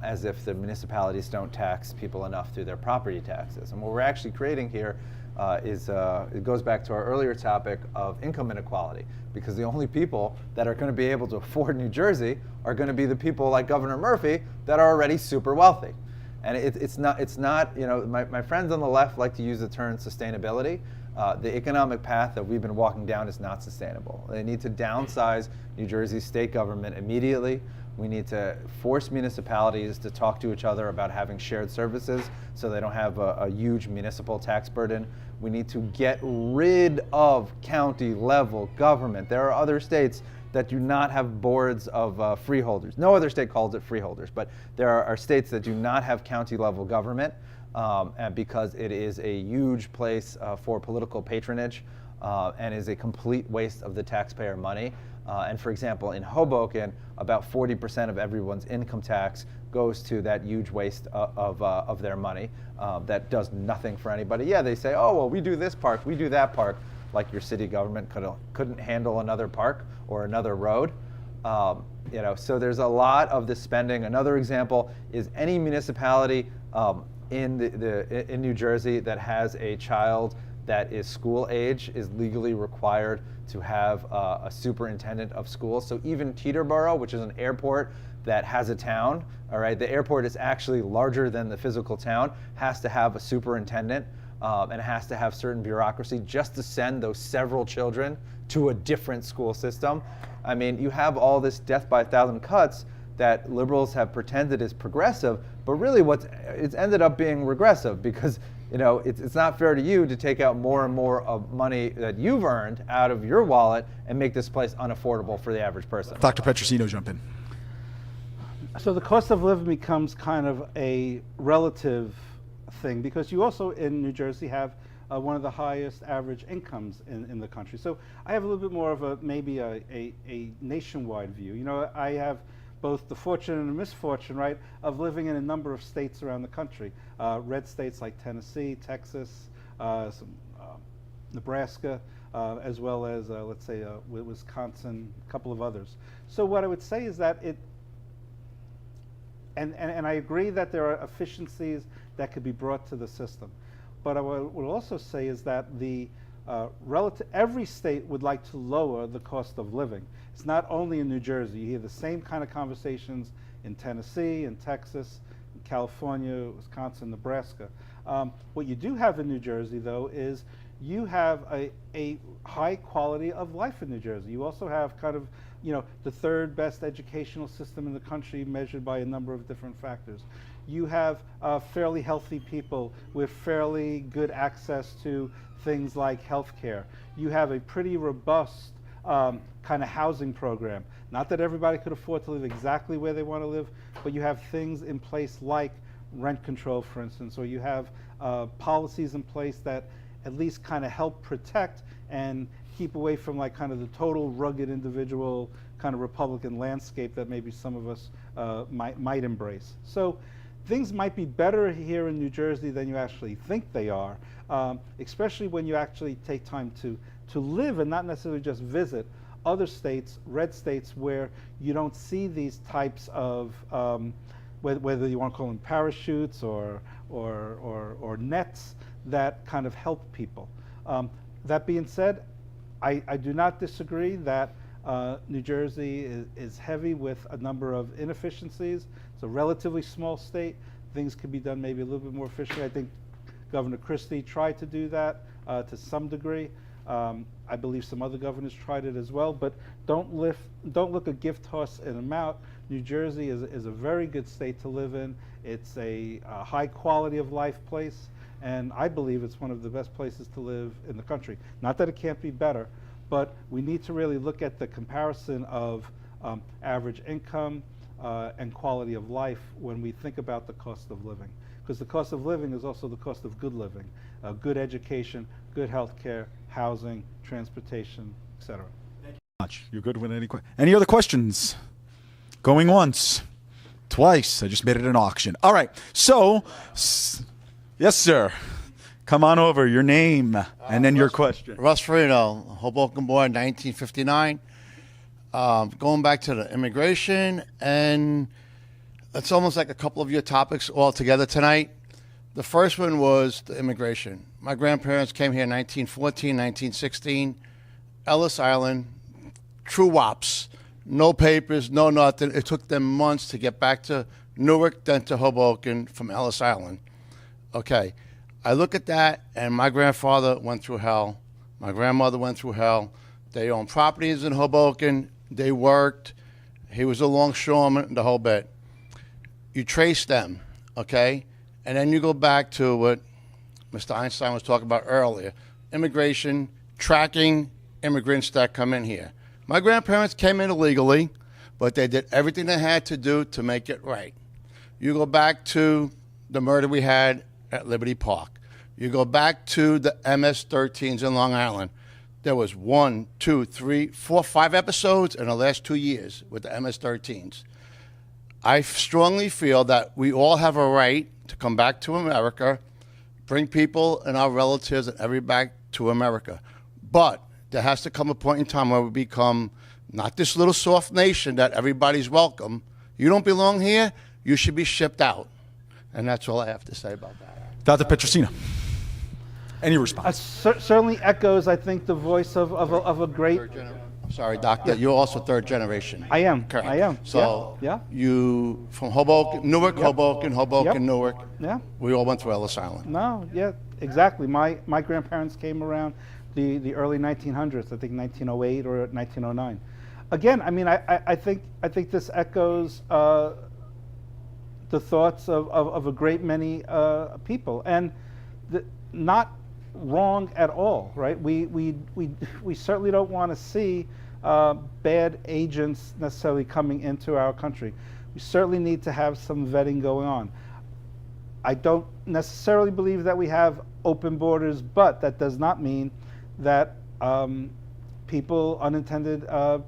[SPEAKER 2] as if the municipalities don't tax people enough through their property taxes. And what we're actually creating here it goes back to our earlier topic of income inequality, because the only people that are going to be able to afford New Jersey are going to be the people like Governor Murphy that are already super wealthy. And it's not my friends on the left like to use the term sustainability. The economic path that we've been walking down is not sustainable. They need to downsize New Jersey's state government immediately. We need to force municipalities to talk to each other about having shared services so they don't have a huge municipal tax burden. We need to get rid of county level government. There are other states that do not have boards of freeholders. No other state calls it freeholders, but there are states that do not have county level government and because it is a huge place for political patronage and is a complete waste of the taxpayer money. And for example, in Hoboken, about 40% of everyone's income tax goes to that huge waste of their money that does nothing for anybody. Yeah, they say, oh, well, we do this park, we do that park, like your city government couldn't handle another park or another road. So there's a lot of this spending. Another example is any municipality in New Jersey that has a child that is school age is legally required to have a superintendent of schools. So even Teterboro, which is an airport that has a town, all right, the airport is actually larger than the physical town, has to have a superintendent and has to have certain bureaucracy just to send those several children to a different school system. I mean, you have all this death by 1,000 cuts that liberals have pretended is progressive, but really it's ended up being regressive because it's not fair to you to take out more and more of money that you've earned out of your wallet and make this place unaffordable for the average person.
[SPEAKER 4] Dr. Petrosino, jump in.
[SPEAKER 3] So the cost of living becomes kind of a relative thing because you also in New Jersey have one of the highest average incomes in the country. So I have a little bit more of maybe a nationwide view. I have both the fortune and the misfortune, right, of living in a number of states around the country. Red states like Tennessee, Texas, Nebraska, as well as, let's say, Wisconsin, a couple of others. So what I would say is that and I agree that there are efficiencies that could be brought to the system. But I would also say is that every state would like to lower the cost of living. It's not only in New Jersey. You hear the same kind of conversations in Tennessee, in Texas, in California, Wisconsin, Nebraska. What you do have in New Jersey, though, is you have a high quality of life in New Jersey. You also have kind of, the third best educational system in the country measured by a number of different factors. you have fairly healthy people with fairly good access to things like healthcare. You have a pretty robust kind of housing program. Not that everybody could afford to live exactly where they want to live, but you have things in place like rent control, for instance, or you have policies in place that at least kind of help protect and keep away from like kind of the total rugged individual kind of Republican landscape that maybe some of us might embrace. So things might be better here in New Jersey than you actually think they are, especially when you actually take time to live and not necessarily just visit other states, red states, where you don't see these types of, whether you want to call them parachutes or nets that kind of help people. That being said, I do not disagree that New Jersey is heavy with a number of inefficiencies. It's a relatively small state. Things could be done maybe a little bit more efficiently. I think Governor Christie tried to do that to some degree. I believe some other governors tried it as well, but don't look a gift horse in a mouth. New Jersey is a very good state to live in. It's a high quality of life place, and I believe it's one of the best places to live in the country. Not that it can't be better, but we need to really look at the comparison of average income and quality of life when we think about the cost of living. Because the cost of living is also the cost of good living, good education, good health care, housing, transportation, etc.
[SPEAKER 4] Thank you much. You're good with any other questions? Going once, twice. I just made it an auction. All right. So, yes, sir. Come on over. Your name and then your question.
[SPEAKER 6] Russ Farino, Hoboken born, 1959. Going back to the immigration, and it's almost like a couple of your topics all together tonight. The first one was the immigration. My grandparents came here in 1914, 1916. Ellis Island, true wops. No papers, no nothing. It took them months to get back to Newark, then to Hoboken from Ellis Island. Okay, I look at that, and my grandfather went through hell. My grandmother went through hell. They owned properties in Hoboken. They worked. He was a longshoreman, the whole bit. You trace them, okay? And then you go back to what Mr. Einstein was talking about earlier, immigration, tracking immigrants that come in here. My grandparents came in illegally, but they did everything they had to do to make it right. You go back to the murder we had at Liberty Park. You go back to the MS-13s in Long Island. There was 1, 2, 3, 4, 5 episodes in the last 2 years with the MS-13s. I strongly feel that we all have a right to come back to America, bring people and our relatives and everybody back to America. But there has to come a point in time where we become not this little soft nation that everybody's welcome. You don't belong here, you should be shipped out. And that's all I have to say about that.
[SPEAKER 4] Dr. Petrosino, any response?
[SPEAKER 3] Certainly echoes, I think, the voice of a great...
[SPEAKER 6] I'm sorry, Doctor, you're also third generation.
[SPEAKER 3] I am.
[SPEAKER 6] Correct.
[SPEAKER 3] I am.
[SPEAKER 6] So
[SPEAKER 3] yeah.
[SPEAKER 6] You from Hoboken, Newark,
[SPEAKER 3] Yep.
[SPEAKER 6] Hoboken,
[SPEAKER 3] Yep.
[SPEAKER 6] Newark.
[SPEAKER 3] Yeah.
[SPEAKER 6] We all went through Ellis Island.
[SPEAKER 3] No, yeah, exactly. My grandparents came around the early 1900s, I think 1908 or 1909. Again, I mean, I think this echoes the thoughts of a great many people, and not wrong at all, right? We certainly don't want to see bad agents necessarily coming into our country. We certainly need to have some vetting going on. I don't necessarily believe that we have open borders, but that does not mean that unintended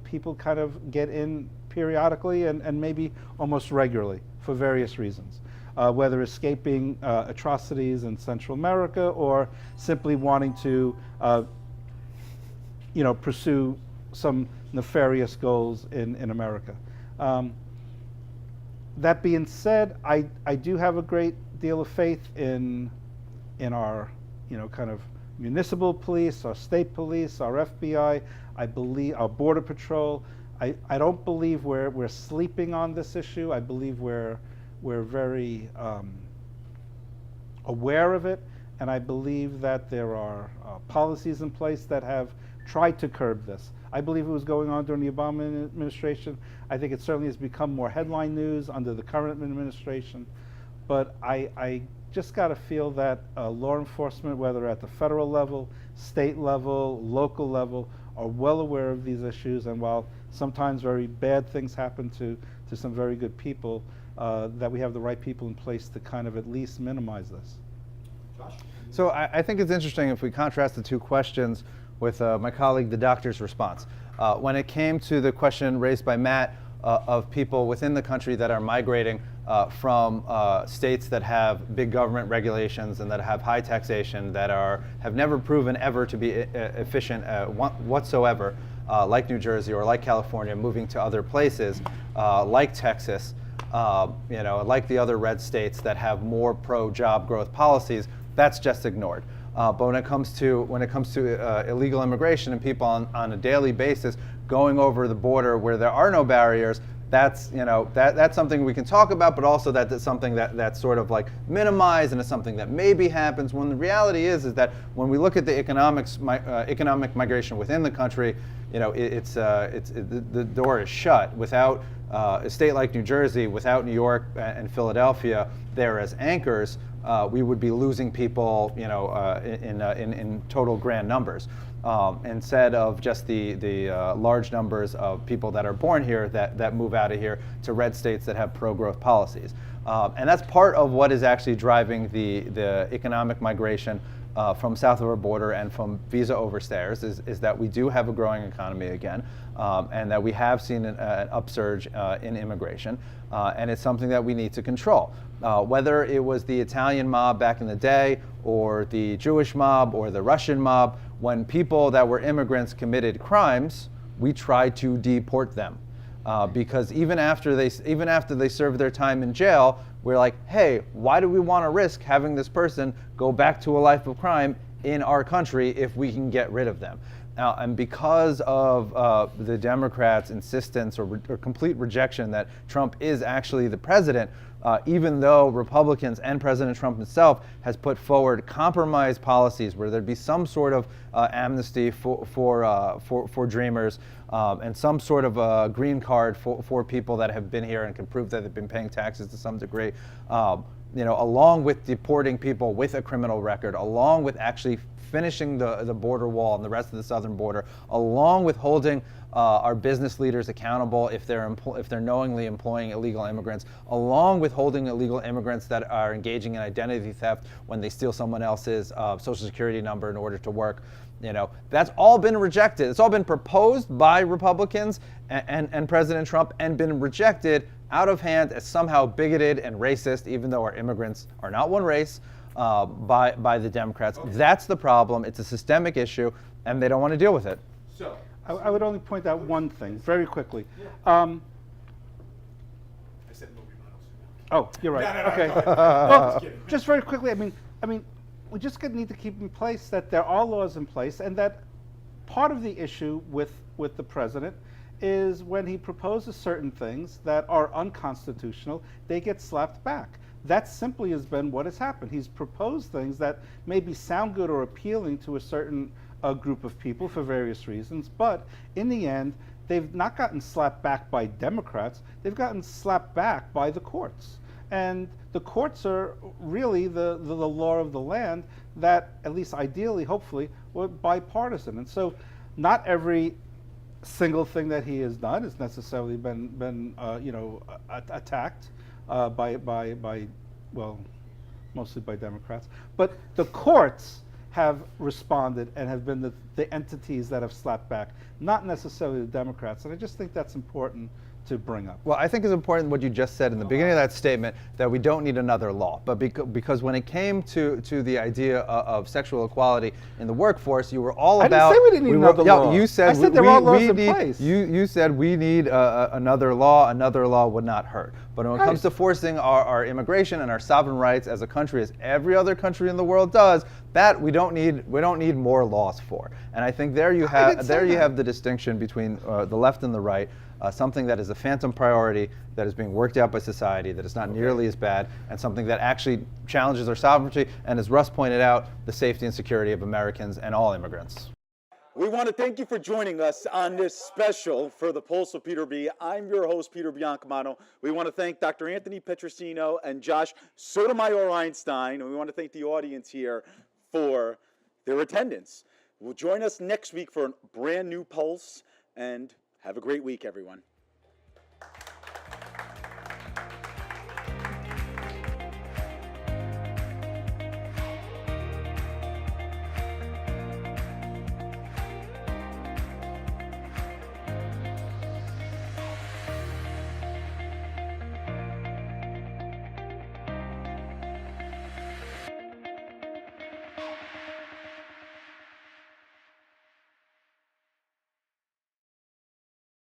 [SPEAKER 3] people kind of get in periodically and maybe almost regularly for various reasons. Whether escaping atrocities in Central America or simply wanting to, pursue some nefarious goals in America. That being said, I do have a great deal of faith in our, kind of municipal police, our state police, our FBI. I believe our Border Patrol. I don't believe we're sleeping on this issue. I believe we're very aware of it, and I believe that there are policies in place that have tried to curb this. I believe it was going on during the Obama administration. I think it certainly has become more headline news under the current administration. but I just got to feel that law enforcement, whether at the federal level, state level, local level, are well aware of these issues, and while sometimes very bad things happen to some very good people, that we have the right people in place to kind of at least minimize this.
[SPEAKER 2] So I think it's interesting if we contrast the two questions with my colleague, the doctor's response. When it came to the question raised by Matt of people within the country that are migrating from states that have big government regulations and that have high taxation, that have never proven ever to be efficient whatsoever, like New Jersey or like California, moving to other places, like Texas, like the other red states that have more pro-job growth policies, that's just ignored. But when it comes to illegal immigration and people on a daily basis going over the border where there are no barriers, that's something we can talk about, but also that's something that's sort of like minimized, and it's something that maybe happens. When the reality is that when we look at the economic migration within the country, the door is shut. Without a state like New Jersey, without New York and Philadelphia there as anchors, we would be losing people, in total grand numbers, instead of just the large numbers of people that are born here that move out of here to red states that have pro-growth policies. And that's part of what is actually driving the economic migration from south of our border and from visa overstayers is that we do have a growing economy again, and that we have seen an upsurge in immigration, and it's something that we need to control. Whether it was the Italian mob back in the day, or the Jewish mob, or the Russian mob, when people that were immigrants committed crimes, we tried to deport them. Because even after they served their time in jail, we're like, hey, why do we want to risk having this person go back to a life of crime in our country if we can get rid of them? Now, and because of the Democrats' insistence or complete rejection that Trump is actually the president, even though Republicans and President Trump himself has put forward compromise policies where there'd be some sort of amnesty for dreamers, and some sort of green card for people that have been here and can prove that they've been paying taxes to some degree, along with deporting people with a criminal record, along with actually finishing the border wall and the rest of the southern border, along with holding our business leaders accountable if they're knowingly employing illegal immigrants, along with holding illegal immigrants that are engaging in identity theft when they steal someone else's social security number in order to work. That's all been rejected. It's all been proposed by Republicans and President Trump and been rejected out of hand as somehow bigoted and racist, even though our immigrants are not one race, by the Democrats. Okay. That's the problem. It's a systemic issue, and they don't want to deal with it.
[SPEAKER 3] So I would only point out one thing very quickly. Yeah. I said oh, you're right. No, okay. Well, just very quickly. I mean, we just need to keep in place that there are laws in place, and that part of the issue with the president is when he proposes certain things that are unconstitutional, they get slapped back. That simply has been what has happened. He's proposed things that maybe sound good or appealing to a certain group of people for various reasons, but in the end, they've not gotten slapped back by Democrats, they've gotten slapped back by the courts. And the courts are really the law of the land that, at least ideally, hopefully, were bipartisan. And so not every single thing that he has done has necessarily been attacked by mostly by Democrats. But the courts have responded and have been the entities that have slapped back, not necessarily the Democrats. And I just think that's important to bring up.
[SPEAKER 2] Well, I think it's important what you just said in the beginning of that statement, that we don't need another law. But because when it came to the idea of sexual equality in the workforce, you were all about.
[SPEAKER 3] I didn't say we didn't need another law.
[SPEAKER 2] You said
[SPEAKER 3] I said there are laws in place.
[SPEAKER 2] You said we need another law. Another law would not hurt. But when it comes to forcing our immigration and our sovereign rights as a country, as every other country in the world does, that we don't need more laws for. And I think there you have the distinction between the left and the right. Something that is a phantom priority that is being worked out by society, that is not nearly as bad, and something that actually challenges our sovereignty and, as Russ pointed out, the safety and security of Americans and all immigrants.
[SPEAKER 1] We want to thank you for joining us on this special for the Pulse of Peter B. I'm your host, Peter Biancamano. We want to thank Dr. Anthony Petrosino and Josh Sotomayor-Einstein. And we want to thank the audience here for their attendance. We'll join us next week for a brand new Pulse, and have a great week, everyone.